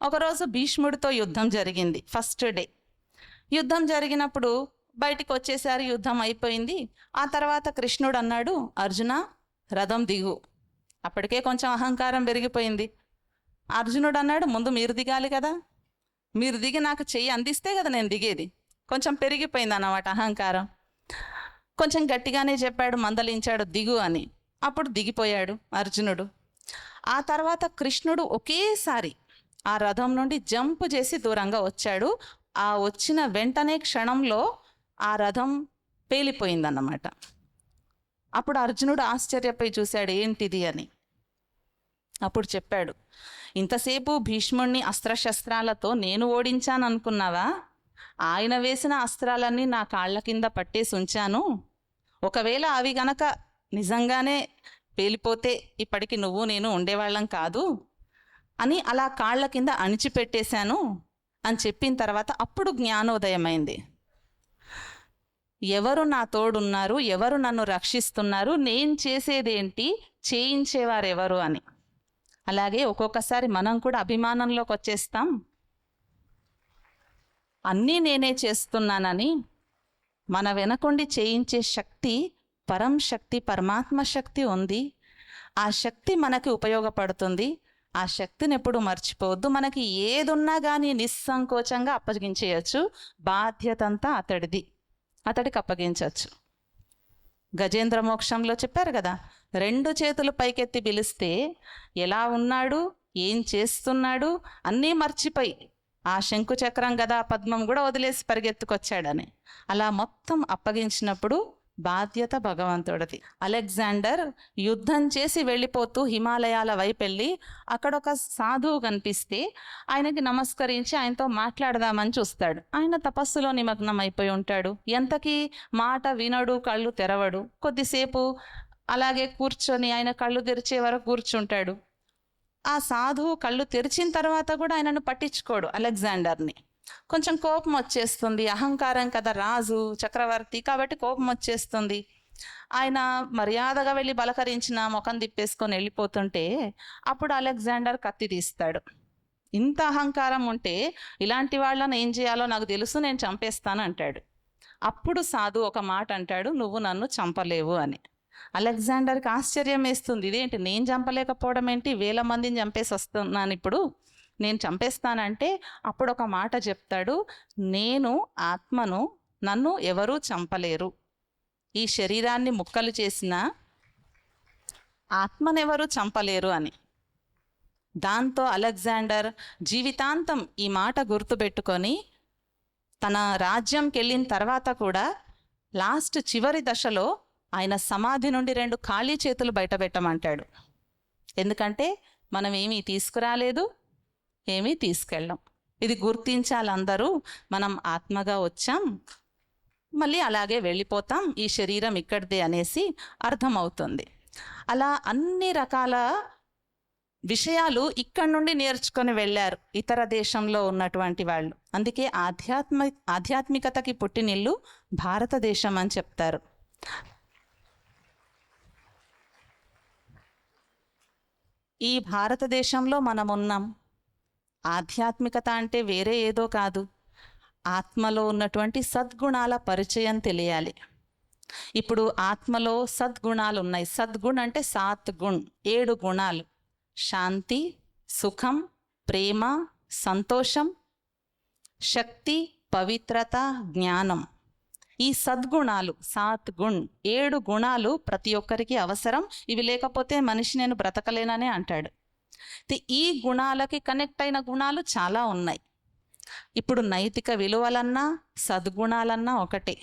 ఒకరోజు భీష్ముడితో యుద్ధం జరిగింది, ఫస్ట్ డే. యుద్ధం జరిగినప్పుడు బయటికి వచ్చేసారి, యుద్ధం అయిపోయింది. ఆ తర్వాత కృష్ణుడు అన్నాడు, అర్జున రథం దిగు. అప్పటికే కొంచెం అహంకారం పెరిగిపోయింది. అర్జునుడు అన్నాడు, ముందు మీరు దిగాలి కదా, మీరు దిగి నాకు చెయ్యి అందిస్తే కదా నేను దిగేది. కొంచెం పెరిగిపోయింది అన్నమాట అహంకారం. కొంచెం గట్టిగానే చెప్పాడు, మందలించాడు దిగు అని. అప్పుడు దిగిపోయాడు అర్జునుడు. ఆ తర్వాత కృష్ణుడు ఒకేసారి ఆ రథం నుండి జంప్ చేసి దూరంగా వచ్చాడు. ఆ వచ్చిన వెంటనే క్షణంలో ఆ రథం పేలిపోయిందన్నమాట. అప్పుడు అర్జునుడు ఆశ్చర్యపోయి చూశాడు, ఏంటిది అని. అప్పుడు చెప్పాడు, ఇంతసేపు భీష్ముడిని అస్త్రశస్త్రాలతో నేను ఓడించాను అనుకున్నావా? ఆయన వేసిన అస్త్రాలన్నీ నా కాళ్ళ కింద పట్టేసి ఉంచాను. ఒకవేళ అవి గనక నిజంగానే పేలిపోతే ఇప్పటికి నువ్వు నేను ఉండేవాళ్ళం కాదు అని అలా కాళ్ళ కింద అణిచిపెట్టేశాను అని చెప్పిన తర్వాత అప్పుడు జ్ఞానోదయమైంది. ఎవరు నా తోడున్నారు, ఎవరు నన్ను రక్షిస్తున్నారు, నేను చేసేదేంటి, చేయించేవారు ఎవరు అని. అలాగే ఒక్కొక్కసారి మనం కూడా అభిమానంలోకి వచ్చేస్తాం, అన్నీ నేనే చేస్తున్నానని. మన వెనకుండి చేయించే శక్తి, పరం శక్తి, పరమాత్మ శక్తి ఉంది. ఆ శక్తి మనకి ఉపయోగపడుతుంది. ఆ శక్తిని ఎప్పుడు మర్చిపోవద్దు. మనకి ఏదున్నా కానీ నిస్సంకోచంగా అప్పగించేయచ్చు. బాధ్యత అంతా అతడికి అప్పగించవచ్చు. గజేంద్ర మోక్షంలో చెప్పారు కదా, 2 చేతులు పైకెత్తి పిలిస్తే ఎలా ఉన్నాడు, ఏం చేస్తున్నాడు అన్నీ మర్చిపోయి ఆ శంకు చక్రం గదా పద్మం కూడా వదిలేసి పరిగెత్తుకొచ్చాడని. అలా మొత్తం అప్పగించినప్పుడు బాధ్యత భగవంతుడిది. అలెగ్జాండర్ యుద్ధం చేసి వెళ్ళిపోతూ హిమాలయాల వైపు వెళ్ళి అక్కడ ఒక సాధువు కనిపిస్తే ఆయనకి నమస్కరించి ఆయనతో మాట్లాడదామని చూస్తాడు. ఆయన తపస్సులో నిమగ్నం అయిపోయి ఉంటాడు. ఎంతకీ మాట వినడు, కళ్ళు తెరవడు. కొద్దిసేపు అలాగే కూర్చొని ఆయన కళ్ళు తెరిచే వరకు కూర్చుంటాడు. ఆ సాధువు కళ్ళు తెరిచిన తర్వాత కూడా ఆయనను పట్టించుకోడు అలెగ్జాండర్ని. కొంచెం కోపం వచ్చేస్తుంది. అహంకారం కదా, రాజు చక్రవర్తి కాబట్టి కోపం వచ్చేస్తుంది. ఆయన మర్యాదగా వెళ్ళి బలకరించిన ముఖం తిప్పేసుకొని వెళ్ళిపోతుంటే అప్పుడు అలెగ్జాండర్ కత్తి తీస్తాడు. ఇంత అహంకారం ఉంటే ఇలాంటి వాళ్ళని ఏం చేయాలో నాకు తెలుసు, నేను చంపేస్తాను అంటాడు. అప్పుడు సాధు ఒక మాట అంటాడు, నువ్వు నన్ను చంపలేవు అని. అలెగ్జాండర్కి ఆశ్చర్యం వేస్తుంది, ఇదేంటి నేను చంపలేకపోవడం ఏంటి, 1000 మందిని చంపేసి వస్తున్నాను ఇప్పుడు, నేను చంపేస్తానంటే అప్పుడు ఒక మాట చెప్తాడు, నేను ఆత్మను, నన్ను ఎవరూ చంపలేరు. ఈ శరీరాన్ని ముక్కలు చేసిన ఆత్మనెవరూ చంపలేరు అని. దాంతో అలెగ్జాండర్ జీవితాంతం ఈ మాట గుర్తుపెట్టుకొని తన రాజ్యంకి వెళ్ళిన తర్వాత కూడా లాస్ట్ చివరి దశలో ఆయన సమాధి నుండి 2 ఖాళీ చేతులు బయట పెట్టమంటాడు. ఎందుకంటే మనం ఏమీ తీసుకురాలేదు, ఏమీ తీసుకెళ్ళాం. ఇది గుర్తించాలి అందరూ. మనం ఆత్మగా వచ్చాం, మళ్ళీ అలాగే వెళ్ళిపోతాం, ఈ శరీరం ఇక్కడిదే అనేసి అర్థమవుతుంది. అలా అన్ని రకాల విషయాలు ఇక్కడి నుండి నేర్చుకొని వెళ్ళారు ఇతర దేశంలో ఉన్నటువంటి వాళ్ళు. అందుకే ఆధ్యాత్మికతకి పుట్టినిల్లు భారతదేశం అని చెప్తారు. ఈ భారతదేశంలో మనం ఉన్నాం. ఆధ్యాత్మికత అంటే వేరే ఏదో కాదు, ఆత్మలో ఉన్నటువంటి సద్గుణాల పరిచయం తెలియాలి. ఇప్పుడు ఆత్మలో సద్గుణాలు ఉన్నాయి. సద్గుణ్ అంటే 7 గుణ్, 7 గుణాలు: శాంతి, సుఖం, ప్రేమ, సంతోషం, శక్తి, పవిత్రత, జ్ఞానం. ఈ సద్గుణాలు 7 గుణ్, 7 గుణాలు ప్రతి ఒక్కరికి అవసరం. ఇవి లేకపోతే మనిషి నేను బ్రతకలేననే అంటాడు. ఈ గుణాలకి కనెక్ట్ అయిన గుణాలు చాలా ఉన్నాయి. ఇప్పుడు నైతిక విలువలన్నా సద్గుణాలన్నా ఒకటే.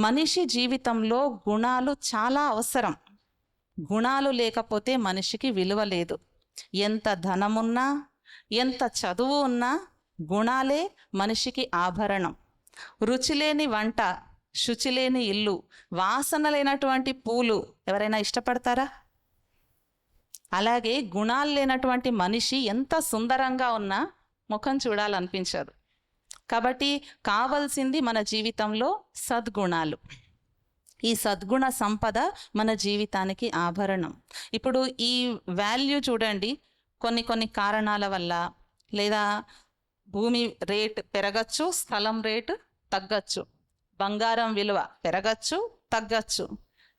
మనిషి జీవితంలో గుణాలు చాలా అవసరం. గుణాలు లేకపోతే మనిషికి విలువ లేదు. ఎంత ధనమున్నా, ఎంత చదువు ఉన్నా గుణాలే మనిషికి ఆభరణం. రుచి లేని వంట, శుచి లేని ఇల్లు, వాసన లేనటువంటి పూలు ఎవరైనా ఇష్టపడతారా? అలాగే గుణాలు లేనటువంటి మనిషి ఎంత సుందరంగా ఉన్నా ముఖం చూడాలనిపించదు. కాబట్టి కావలసింది మన జీవితంలో సద్గుణాలు. ఈ సద్గుణ సంపద మన జీవితానికి ఆభరణం. ఇప్పుడు ఈ వాల్యూ చూడండి, కొన్ని కారణాల వల్ల, లేదా భూమి రేట్ పెరగచ్చు, స్థలం రేటు తగ్గచ్చు, బంగారం విలువ పెరగచ్చు, తగ్గచ్చు.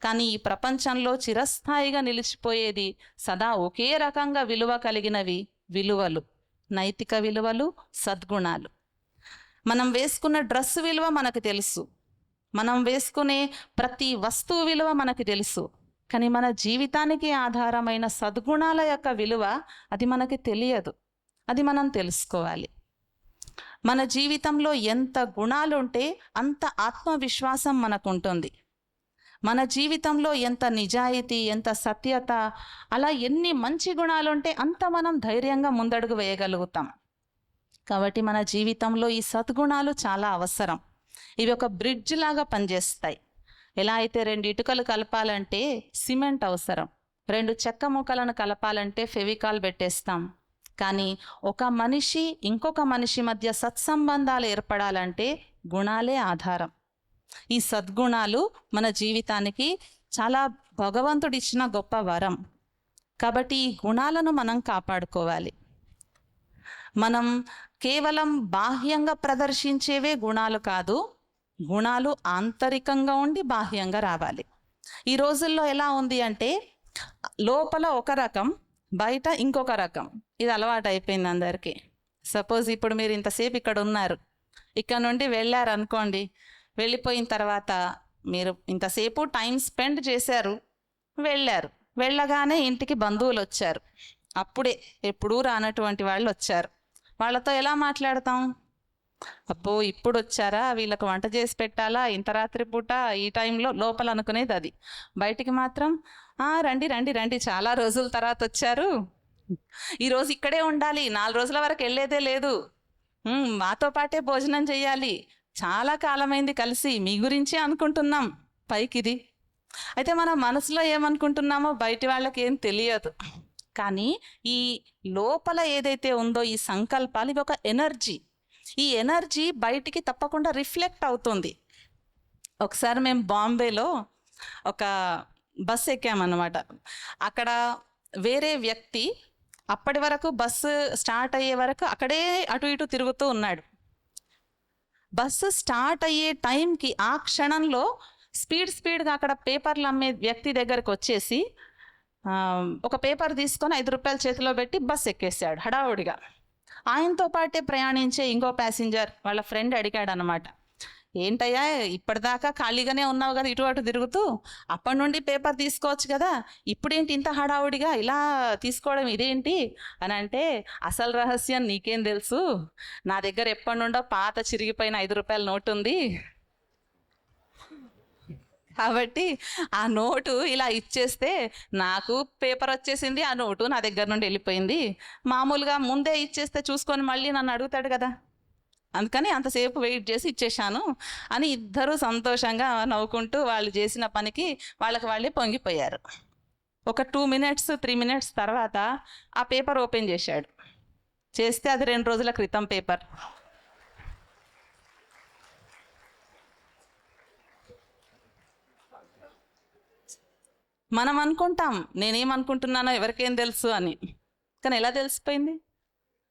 కానీ ఈ ప్రపంచంలో చిరస్థాయిగా నిలిచిపోయేది సదా ఒకే రకంగా విలువ కలిగినవి విలువలు, నైతిక విలువలు, సద్గుణాలు. మనం వేసుకున్న డ్రెస్ విలువ మనకు తెలుసు, మనం వేసుకునే ప్రతి వస్తువు విలువ మనకు తెలుసు. కానీ మన జీవితానికి ఆధారమైన సద్గుణాల యొక్క విలువ అది మనకి తెలియదు. అది మనం తెలుసుకోవాలి. మన జీవితంలో ఎంత గుణాలు ఉంటే అంత ఆత్మవిశ్వాసం మనకు ఉంటుంది. మన జీవితంలో ఎంత నిజాయితీ, ఎంత సత్యత, అలా ఎన్ని మంచి గుణాలు ఉంటే అంత మనం ధైర్యంగా ముందడుగు వేయగలుగుతాం. కాబట్టి మన జీవితంలో ఈ సద్గుణాలు చాలా అవసరం. ఇవి ఒక బ్రిడ్జ్ లాగా పనిచేస్తాయి. ఎలా అయితే 2 ఇటుకలు కలపాలంటే సిమెంట్ అవసరం, 2 చెక్క ముక్కలను కలపాలంటే ఫెవికాల్ పెట్టేస్తాం. కానీ ఒక మనిషి ఇంకొక మనిషి మధ్య సత్సంబంధాలు ఏర్పడాలంటే గుణాలే ఆధారం. ఈ సద్గుణాలు మన జీవితానికి చాలా భగవంతుడిచ్చిన గొప్ప వరం. కాబట్టి ఈ గుణాలను మనం కాపాడుకోవాలి. మనం కేవలం బాహ్యంగా ప్రదర్శించేవే గుణాలు కాదు, గుణాలు ఆంతరికంగా ఉండి బాహ్యంగా రావాలి. ఈ రోజుల్లో ఎలా ఉంది అంటే లోపల ఒక రకం, బయట ఇంకొక రకం. ఇది అలవాటు అయిపోయింది అందరికీ. సపోజ్ ఇప్పుడు మీరు ఇంతసేపు ఇక్కడ ఉన్నారు, ఇక్కడ నుండి వెళ్ళారు అనుకోండి. వెళ్ళిపోయిన తర్వాత మీరు ఇంతసేపు టైం స్పెండ్ చేశారు, వెళ్ళారు. వెళ్ళగానే ఇంటికి బంధువులు వచ్చారు. అప్పుడే ఎప్పుడూ రానటువంటి వాళ్ళు వచ్చారు. వాళ్ళతో ఎలా మాట్లాడతాం? అబ్బో ఇప్పుడు వచ్చారా, వీళ్ళకు వంట చేసి పెట్టాలా, ఇంత రాత్రి పూట ఈ టైంలో, లోపల అనుకునేది అది. బయటికి మాత్రం రండి రండి రండి, చాలా రోజుల తర్వాత వచ్చారు, ఈరోజు ఇక్కడే ఉండాలి, 4 రోజుల వరకు వెళ్ళేదే లేదు, మాతో పాటే భోజనం చెయ్యాలి, చాలా కాలమైంది కలిసి, మీ గురించే అనుకుంటున్నాం పైకిది. అయితే మన మనసులో ఏమనుకుంటున్నామో బయటి వాళ్ళకి ఏం తెలియదు. కానీ ఈ లోపల ఏదైతే ఉందో ఈ సంకల్పాలు, ఇవి ఒక ఎనర్జీ. ఈ ఎనర్జీ బయటికి తప్పకుండా రిఫ్లెక్ట్ అవుతుంది. ఒకసారి మేము బాంబేలో ఒక బస్సు ఎక్కామన్నమాట. అక్కడ వేరే వ్యక్తి అప్పటి వరకు బస్సు స్టార్ట్ అయ్యే వరకు అక్కడే అటు ఇటు తిరుగుతూ ఉన్నాడు. బస్సు స్టార్ట్ అయ్యే టైంకి ఆ క్షణంలో స్పీడ్గా అక్కడ పేపర్లు అమ్మే వ్యక్తి దగ్గరకు వచ్చేసి ఒక పేపర్ తీసుకొని 5 రూపాయలు చేతిలో పెట్టి బస్సు ఎక్కేసాడు హడావుడిగా. ఆయనతో పాటే ప్రయాణించే ఇంకో ప్యాసింజర్ వాళ్ళ ఫ్రెండ్ అడిగాడు అనమాట, ఏంటయ్యా ఇప్పటిదాకా ఖాళీగానే ఉన్నావు కదా, ఇటు అటు తిరుగుతూ, అప్పటి నుండి పేపర్ తీసుకోవచ్చు కదా, ఇప్పుడేంటి ఇంత హడావుడిగా ఇలా తీసుకోవడం ఇదేంటి అని అంటే, అసలు రహస్యం నీకేం తెలుసు, నా దగ్గర ఎప్పటి నుండో పాత చిరిగిపోయిన 5 రూపాయల నోటు ఉంది, కాబట్టి ఆ నోటు ఇలా ఇచ్చేస్తే నాకు పేపర్ వచ్చేసింది, ఆ నోటు నా దగ్గర నుండి వెళ్ళిపోయింది. మామూలుగా ముందే ఇచ్చేస్తే చూసుకొని మళ్ళీ నన్ను అడుగుతాడు కదా, అందుకని అంతసేపు వెయిట్ చేసి ఇచ్చేశాను అని ఇద్దరు సంతోషంగా నవ్వుకుంటూ వాళ్ళు చేసిన పనికి వాళ్ళే పొంగిపోయారు. ఒక 2 minutes 3 minutes తర్వాత ఆ పేపర్ ఓపెన్ చేశాడు. చేస్తే అది 2 రోజుల క్రితం పేపర్. మనం అనుకుంటాం నేనేమనుకుంటున్నానో ఎవరికేం తెలుసు అని, కానీ ఎలా తెలిసిపోయింది,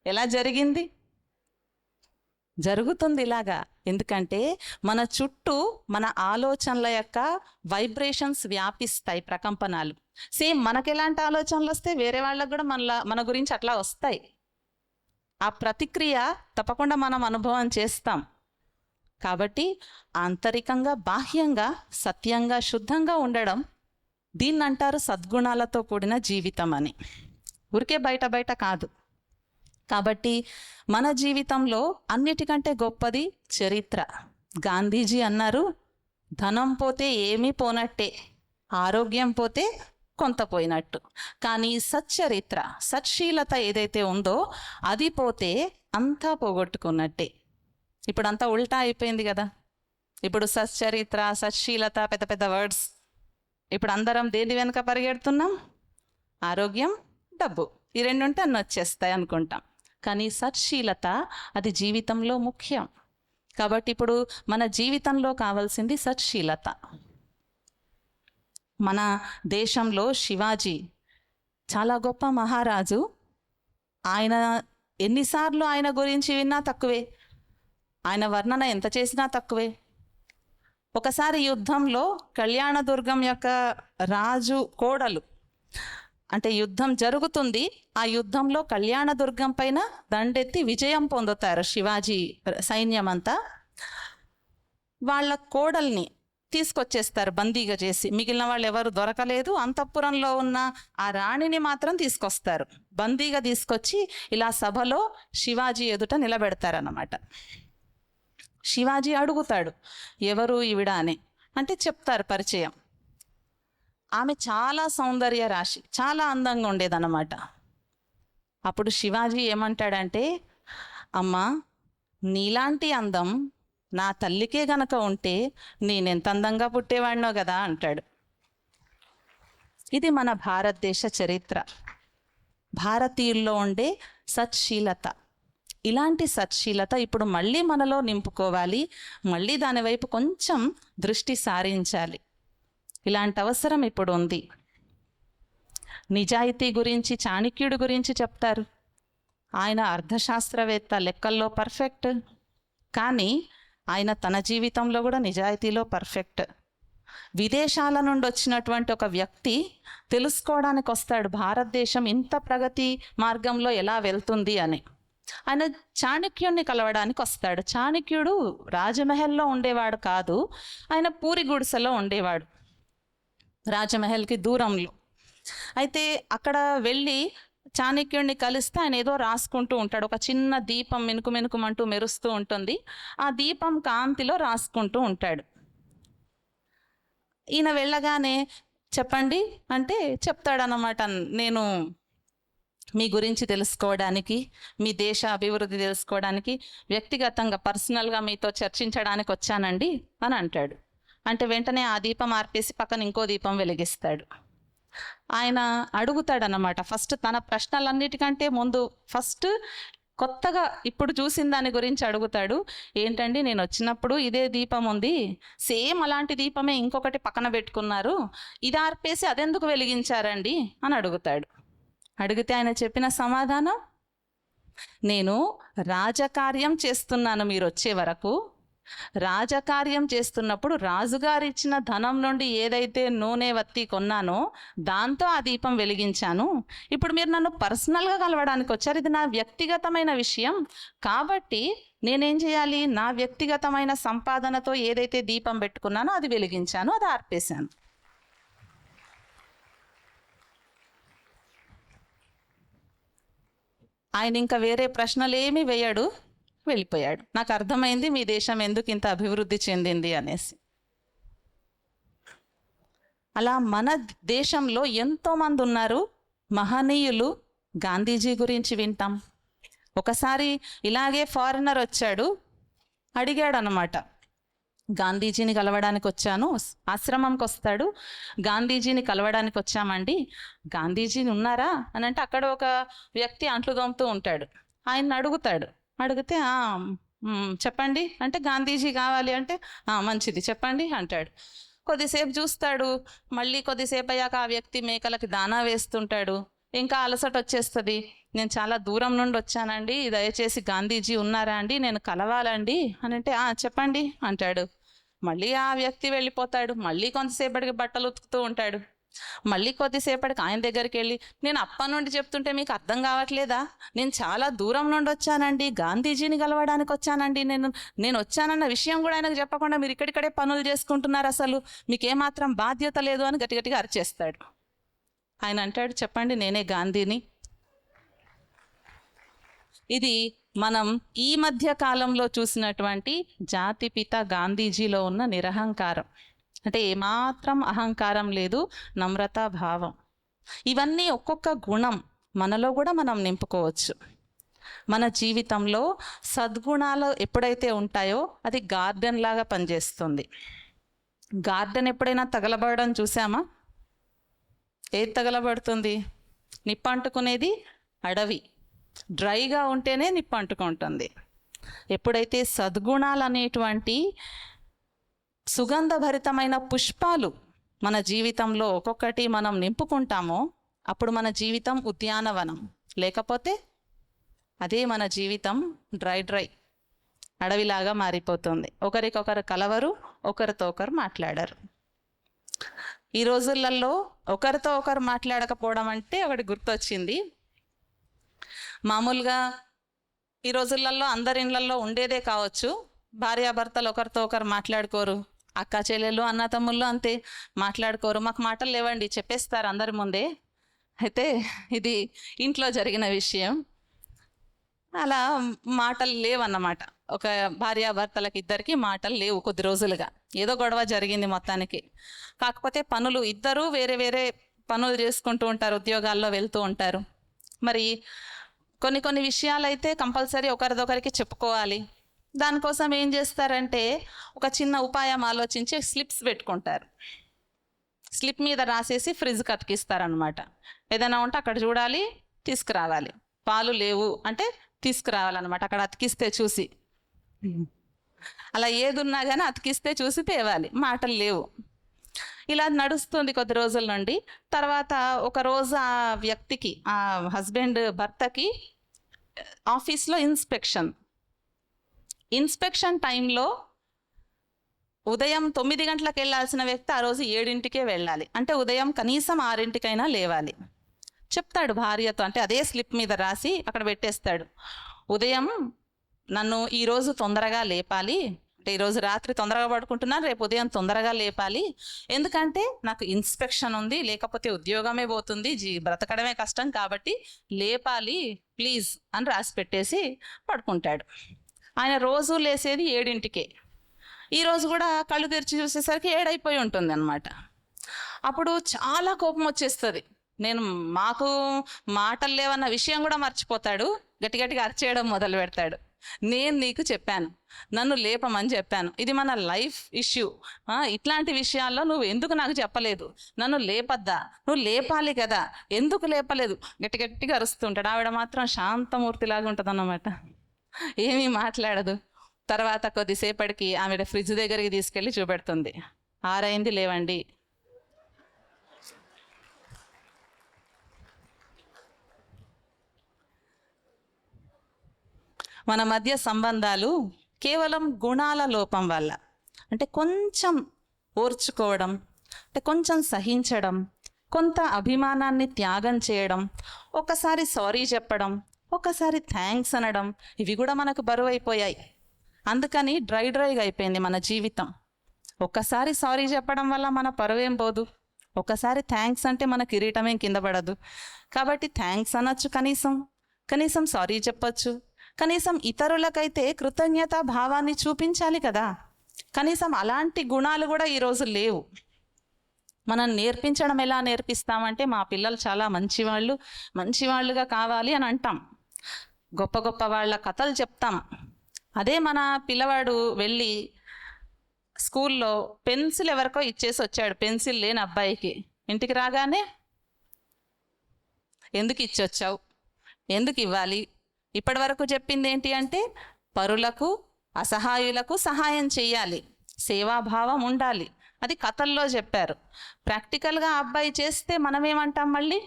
ఎలా జరిగింది? జరుగుతుంది ఇలాగా. ఎందుకంటే మన చుట్టూ మన ఆలోచనల యొక్క వైబ్రేషన్స్ వ్యాపిస్తాయి, ప్రకంపనాలు. సేమ్ మనకు ఎలాంటి ఆలోచనలు వస్తే వేరే వాళ్ళకు కూడా మన గురించి అట్లా వస్తాయి. ఆ ప్రతిక్రియ తప్పకుండా మనం అనుభవం చేస్తాం. కాబట్టి ఆంతరికంగా బాహ్యంగా సత్యంగా శుద్ధంగా ఉండడం, దీన్ని అంటారు సద్గుణాలతో కూడిన జీవితం అని. ఊరికే బయట కాదు. కాబట్టి మన జీవితంలో అన్నిటికంటే గొప్పది చరిత్ర. గాంధీజీ అన్నారు, ధనం పోతే ఏమీ పోనట్టే, ఆరోగ్యం పోతే కొంత పోయినట్టు, కానీ సచ్చరిత్ర సత్శీలత ఏదైతే ఉందో అది పోతే అంతా పోగొట్టుకున్నట్టే. ఇప్పుడు అంతా ఉల్టా అయిపోయింది కదా. ఇప్పుడు సచ్చరిత్ర సత్శీలత పెద్ద పెద్ద వర్డ్స్. ఇప్పుడు అందరం దేని వెనుక పరిగెడుతున్నాం? ఆరోగ్యం, డబ్బు, ఈ 2 ఉంటే అన్నీ వచ్చేస్తాయి అనుకుంటాం. కానీ సత్శీలత అది జీవితంలో ముఖ్యం. కాబట్టి ఇప్పుడు మన జీవితంలో కావాల్సింది సత్శీలత. మన దేశంలో శివాజీ చాలా గొప్ప మహారాజు. ఆయన ఎన్నిసార్లు ఆయన గురించి విన్నా తక్కువే, ఆయన వర్ణన ఎంత చేసినా తక్కువే. ఒకసారి యుద్ధంలో కళ్యాణదుర్గం యొక్క రాజు కోడలు, అంటే యుద్ధం జరుగుతుంది, ఆ యుద్ధంలో కళ్యాణదుర్గం పైన దండెత్తి విజయం పొందుతారు శివాజీ సైన్యం అంతా. వాళ్ళ కోడల్ని తీసుకొచ్చేస్తారు బందీగా చేసి. మిగిలిన వాళ్ళు ఎవరు దొరకలేదు. అంతఃపురంలో ఉన్న ఆ రాణిని మాత్రం తీసుకొస్తారు, బందీగా తీసుకొచ్చి ఇలా సభలో శివాజీ ఎదుట నిలబెడతారన్నమాట. శివాజీ అడుగుతాడు, ఎవరు ఈవిడ అని. అంటే చెప్తారు పరిచయం. ఆమె చాలా సౌందర్య రాశి, చాలా అందంగా ఉండేదన్నమాట. అప్పుడు శివాజీ ఏమంటాడంటే, అమ్మా, నీలాంటి అందం నా తల్లికే గనక ఉంటే నేనెంత అందంగా పుట్టేవాడినో కదా అంటాడు. ఇది మన భారతదేశ చరిత్ర, భారతీయుల్లో ఉండే సత్శీలత. ఇలాంటి సచ్చీలత ఇప్పుడు మళ్ళీ మనలో నింపుకోవాలి, మళ్ళీ దాని వైపు కొంచెం దృష్టి సారించాలి. ఇలాంటి అవసరం ఇప్పుడు ఉంది. నిజాయితీ గురించి చాణక్యుడి గురించి చెప్తారు. ఆయన అర్థశాస్త్రవేత్త, లెక్కల్లో పర్ఫెక్ట్, కానీ ఆయన తన జీవితంలో కూడా నిజాయితీలో పర్ఫెక్ట్. విదేశాల నుండి వచ్చినటువంటి ఒక వ్యక్తి తెలుసుకోవడానికి వస్తాడు భారతదేశం ఇంత ప్రగతి మార్గంలో ఎలా వెళ్తుంది అని. ఆయన చాణక్యుడిని కలవడానికి వస్తాడు. చాణక్యుడు రాజమహల్లో ఉండేవాడు కాదు, ఆయన పూరి గుడిసెలో ఉండేవాడు, రాజమహల్కి దూరంలో. అయితే అక్కడ వెళ్ళి చాణక్యుడిని కలిస్తే ఆయన ఏదో రాసుకుంటూ ఉంటాడు. ఒక చిన్న దీపం మినుకుమంటూ మెరుస్తూ ఉంటుంది. ఆ దీపం కాంతిలో రాసుకుంటూ ఉంటాడు. ఈయన వెళ్ళగానే చెప్పండి అంటే చెప్తాడనమాట, నేను మీ గురించి తెలుసుకోవడానికి, మీ దేశ అభివృద్ధి తెలుసుకోవడానికి, వ్యక్తిగతంగా పర్సనల్గా మీతో చర్చించడానికి వచ్చానండి అని అంటాడు. అంటే వెంటనే ఆ దీపం ఆర్పేసి పక్కన ఇంకో దీపం వెలిగిస్తాడు. ఆయన అడుగుతాడనమాట, ఫస్ట్ తన ప్రశ్నలన్నిటికంటే ముందు ఫస్ట్ కొత్తగా ఇప్పుడు చూసిన దాని గురించి అడుగుతాడు. ఏంటండి, నేను వచ్చినప్పుడు ఇదే దీపం ఉంది, సేమ్ అలాంటి దీపమే ఇంకొకటి పక్కన పెట్టుకున్నారు, ఇది ఆర్పేసి అదెందుకు వెలిగించారండి అని అడుగుతాడు. అడిగితే ఆయన చెప్పిన సమాధానం, నేను రాజకార్యం చేస్తున్నాను, మీరు వచ్చే వరకు రాజకార్యం చేస్తున్నప్పుడు రాజుగారు ఇచ్చిన ధనం నుండి ఏదైతే నూనె వత్తి కొన్నానో దాంతో ఆ దీపం వెలిగించాను. ఇప్పుడు మీరు నన్ను పర్సనల్గా కలవడానికి వచ్చారు, ఇది నా వ్యక్తిగతమైన విషయం, కాబట్టి నేనేం చేయాలి, నా వ్యక్తిగతమైన సంపాదనతో ఏదైతే దీపం పెట్టుకున్నానో అది వెలిగించాను, అది ఆర్పేశాను. ఆయన ఇంకా వేరే ప్రశ్నలు ఏమీ వేయడు, వెళ్ళిపోయాడు. నాకు అర్థమైంది మీ దేశం ఎందుకు ఇంత అభివృద్ధి చెందింది అనేసి. అలా మన దేశంలో ఎంతోమంది ఉన్నారు మహనీయులు. గాంధీజీ గురించి వింటాం. ఒకసారి ఇలాగే ఫారినర్ వచ్చాడు, అడిగాడు అన్నమాట, గాంధీజీని కలవడానికి వచ్చాను. ఆశ్రమంకి వస్తాడు, గాంధీజీని కలవడానికి వచ్చామండి, గాంధీజీని ఉన్నారా అని అంటే అక్కడ ఒక వ్యక్తి అంట్లు తోముతూ ఉంటాడు. ఆయన అడుగుతాడు, అడిగితే చెప్పండి అంటే, గాంధీజీ కావాలి అంటే మంచిది చెప్పండి అంటాడు. కొద్దిసేపు చూస్తాడు, మళ్ళీ కొద్దిసేపు అయ్యాక ఆ వ్యక్తి మేకలకి దానా వేస్తుంటాడు. ఇంకా అలసట వచ్చేస్తుంది. నేను చాలా దూరం నుండి వచ్చానండి, దయచేసి గాంధీజీ ఉన్నారా అండి, నేను కలవాలండి అని అంటే చెప్పండి అంటాడు. మళ్ళీ ఆ వ్యక్తి వెళ్ళిపోతాడు. మళ్ళీ కొంతసేపటికి బట్టలు ఉతుకుతూ ఉంటాడు. మళ్ళీ కొద్దిసేపటికి ఆయన దగ్గరికి వెళ్ళి, నేను అప్పటి నుండి చెప్తుంటే మీకు అర్థం కావట్లేదా, నేను చాలా దూరం నుండి వచ్చానండి, గాంధీజీని కలవడానికి వచ్చానండి, నేను వచ్చానన్న విషయం కూడా ఆయనకు చెప్పకుండా మీరు ఇక్కడిక్కడే పనులు చేసుకుంటున్నారు, అసలు మీకేమాత్రం బాధ్యత లేదు అని గట్టిగట్టిగా అరిచేస్తాడు. ఆయన అంటాడు, చెప్పండి నేనే గాంధీని. ఇది మనం ఈ మధ్య కాలంలో చూసినటువంటి జాతిపిత గాంధీజీలో ఉన్న నిరహంకారం. అంటే ఏమాత్రం అహంకారం లేదు, నమ్రతా భావం. ఇవన్నీ ఒక్కొక్క గుణం మనలో కూడా మనం నింపుకోవచ్చు. మన జీవితంలో సద్గుణాలు ఎప్పుడైతే ఉంటాయో అది గార్డెన్ లాగా పనిచేస్తుంది. గార్డెన్ ఎప్పుడైనా తగలబడడం చూసామా? ఏది తగలబడుతుంది? నిప్పు అంటుకునేది అడవి, డ్రైగా ఉంటేనే నిప్పు అంటుకుంటుంది. ఎప్పుడైతే సద్గుణాలు అనేటువంటి సుగంధభరితమైన పుష్పాలు మన జీవితంలో ఒక్కొక్కటి మనం నింపుకుంటామో అప్పుడు మన జీవితం ఉద్యానవనం. లేకపోతే అదే మన జీవితం డ్రై అడవిలాగా మారిపోతుంది. ఒకరికొకరు కలవరు, ఒకరితో ఒకరు మాట్లాడరు. ఈ రోజులలో ఒకరితో ఒకరు మాట్లాడకపోవడం అంటే ఒకటి గుర్తొచ్చింది. మామూలుగా ఈ రోజులలో అందరి ఇళ్ళల్లో ఉండేదే కావచ్చు, భార్యాభర్తలు ఒకరితో ఒకరు మాట్లాడుకోరు. అక్క చెల్లెలు అన్న తమ్ముళ్ళు అంతే, మాట్లాడుకోరు. మాకు మాటలు లేవండి చెప్పేస్తారు అందరి ముందే. అయితే ఇది ఇంట్లో జరిగిన విషయం. అలా మాటలు లేవన్నమాట. ఒక భార్యాభర్తలకి ఇద్దరికి మాటలు లేవు కొద్ది రోజులుగా. ఏదో గొడవ జరిగింది మొత్తానికి. కాకపోతే పనులు ఇద్దరూ వేరే వేరే పనులు చేసుకుంటూ ఉంటారు, ఉద్యోగాల్లో వెళ్తూ ఉంటారు. మరి కొన్ని విషయాలు అయితే కంపల్సరీ ఒకరిదొకరికి చెప్పుకోవాలి. దానికోసం ఏం చేస్తారంటే ఒక చిన్న ఉపాయం ఆలోచించి స్లిప్స్ పెట్టుకుంటారు. స్లిప్ మీద రాసేసి ఫ్రిడ్జ్కి అతికిస్తారనమాట. ఏదైనా ఉంటే అక్కడ చూడాలి, తీసుకురావాలి. పాలు లేవు అంటే తీసుకురావాలన్నమాట. అక్కడ అతికిస్తే చూసి, అలా ఏది ఉన్నా కానీ అతికిస్తే చూసి తేవాలి, మాటలు లేవు. ఇలా నడుస్తుంది కొద్ది రోజుల నుండి. తర్వాత ఒక రోజు ఆ వ్యక్తికి, ఆ భర్తకి ఆఫీస్లో ఇన్స్పెక్షన్ టైంలో ఉదయం 9 గంటలకు వెళ్ళాల్సిన వ్యక్తి ఆ రోజు 7ంటికే వెళ్ళాలి. అంటే ఉదయం కనీసం 6ంటికైనా లేవాలి. చెప్తాడు భార్యతో, అంటే అదే స్లిప్ మీద రాసి అక్కడ పెట్టేస్తాడు, ఉదయం నన్ను ఈరోజు తొందరగా లేపాలి, అంటే ఈరోజు రాత్రి తొందరగా పడుకుంటున్నాను, రేపు ఉదయం తొందరగా లేపాలి, ఎందుకంటే నాకు ఇన్స్పెక్షన్ ఉంది, లేకపోతే ఉద్యోగమే పోతుంది, బ్రతకడమే కష్టం, కాబట్టి లేపాలి ప్లీజ్ అని రాసి పెట్టేసి పడుకుంటాడు. ఆయన రోజు లేసేది 7ంటికే. ఈరోజు కూడా కళ్ళు తెరిచి చూసేసరికి 7 అయిపోయి ఉంటుంది అన్నమాట. అప్పుడు చాలా కోపం వచ్చేస్తుంది. మాకు మాటలు లేవన్న విషయం కూడా మర్చిపోతాడు. గట్టిగా అరిచేయడం మొదలు పెడతాడు. నేను నీకు చెప్పాను, నన్ను లేపమని చెప్పాను, ఇది మన లైఫ్ ఇష్యూ, ఇట్లాంటి విషయాల్లో నువ్వు ఎందుకు నాకు చెప్పలేదు, నన్ను లేపద్దా, నువ్వు లేపాలి కదా, ఎందుకు లేపలేదు, గట్టిగా అరుస్తుంటాడు. ఆవిడ మాత్రం శాంతమూర్తిలాగా ఉంటుంది అన్నమాట, ఏమీ మాట్లాడదు. తర్వాత కొద్దిసేపటికి ఆవిడ ఫ్రిడ్జ్ దగ్గరికి తీసుకెళ్ళి చూపెడుతుంది, 6 అయింది లేవండి. మన మధ్య సంబంధాలు కేవలం గుణాల లోపం వల్ల, అంటే కొంచెం ఓర్చుకోవడం, అంటే కొంచెం సహించడం, కొంత అభిమానాన్ని త్యాగం చేయడం, ఒకసారి సారీ చెప్పడం, ఒకసారి థ్యాంక్స్ అనడం, ఇవి కూడా మనకు బరువు అయిపోయాయి. అందుకని డ్రైగా అయిపోయింది మన జీవితం. ఒక్కసారి సారీ చెప్పడం వల్ల మన పరువేం పోదు, ఒకసారి థ్యాంక్స్ అంటే మన కిరీటమేం కింద పడదు. కాబట్టి థ్యాంక్స్ అనొచ్చు, కనీసం సారీ చెప్పొచ్చు, కనీసం ఇతరులకైతే కృతజ్ఞతా భావాన్ని చూపించాలి కదా. కనీసం అలాంటి గుణాలు కూడా ఈరోజు లేవు. మనం నేర్పించడం ఎలా నేర్పిస్తామంటే, మా పిల్లలు చాలా మంచివాళ్ళుగా కావాలి అని అంటాం, గొప్ప వాళ్ళ కథలు చెప్తాం. అదే మన పిల్లవాడు వెళ్ళి స్కూల్లో పెన్సిల్ ఎవరికో ఇచ్చేసి వచ్చాడు, పెన్సిల్ లేని అబ్బాయికి. ఇంటికి రాగానే ఎందుకు ఇచ్చొచ్చావు, ఎందుకు ఇవ్వాలి, ఇప్పటి వరకు చెప్పింది ఏంటి అంటే పరులకు అసహాయులకు సహాయం చేయాలి, సేవాభావం ఉండాలి, అది కథల్లో చెప్పారు. ప్రాక్టికల్గా అబ్బాయి చేస్తే మనమేమంటాం మళ్ళీ,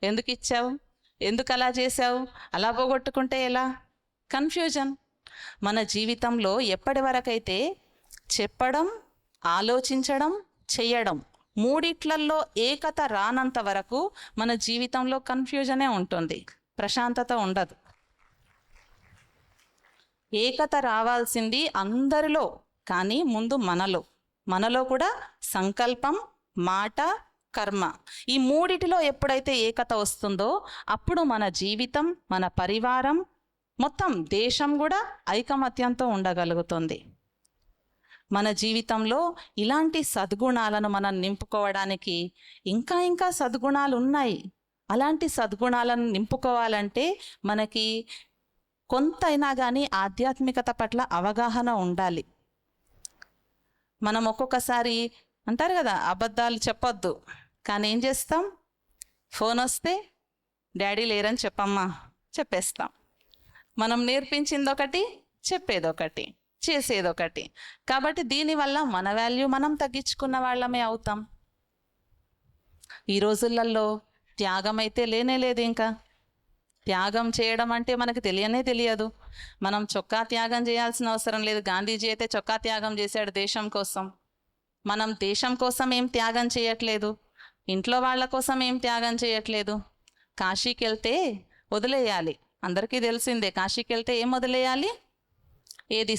ఎందుకు ఇచ్చావు, ఎందుకు అలా చేసావు, అలా పోగొట్టుకుంటే ఎలా, కన్ఫ్యూజన్. మన జీవితంలో ఎప్పటి వరకైతే చెప్పడం, ఆలోచించడం, చెయ్యడం మూడిట్లల్లో ఏకత రానంత వరకు మన జీవితంలో కన్ఫ్యూజనే ఉంటుంది, ప్రశాంతత ఉండదు. ఏకత రావాల్సింది అందరిలో, కానీ ముందు మనలో కూడా సంకల్పం, మాట, కర్మ, ఈ మూడిటిలో ఎప్పుడైతే ఏకత వస్తుందో అప్పుడు మన జీవితం, మన పరివారం, మొత్తం దేశం కూడా ఐకమత్యంతో ఉండగలుగుతుంది. మన జీవితంలో ఇలాంటి సద్గుణాలను మనం నింపుకోవడానికి ఇంకా సద్గుణాలు ఉన్నాయి. అలాంటి సద్గుణాలను నింపుకోవాలంటే మనకి కొంతైనా కానీ ఆధ్యాత్మికత పట్ల అవగాహన ఉండాలి. మనం ఒక్కొక్కసారి అంటారు కదా, అబద్ధాలు చెప్పొద్దు, కానీ ఏం చేస్తాం, ఫోన్ వస్తే డాడీ లేరని చెప్పేస్తాం. మనం నేర్పించింది ఒకటి, చెప్పేదొకటి, చేసేదొకటి. కాబట్టి దీనివల్ల మన వాల్యూ మనం తగ్గించుకున్న వాళ్ళమే అవుతాం. ఈ రోజులలో త్యాగం అయితే లేదు. ఇంకా త్యాగం చేయడం అంటే మనకు తెలియదు. మనం చొక్కా త్యాగం చేయాల్సిన అవసరం లేదు. గాంధీజీ అయితే చొక్కా త్యాగం చేశాడు దేశం కోసం. మనం దేశం కోసం ఏం త్యాగం చేయట్లేదు, ఇంట్లో వాళ్ళ కోసం ఏం త్యాగం చేయట్లేదు. కాశీకి వెళ్తే వదిలేయాలి, అందరికీ తెలిసిందే. కాశీకి వెళ్తే ఏం వదిలేయాలి, ఏది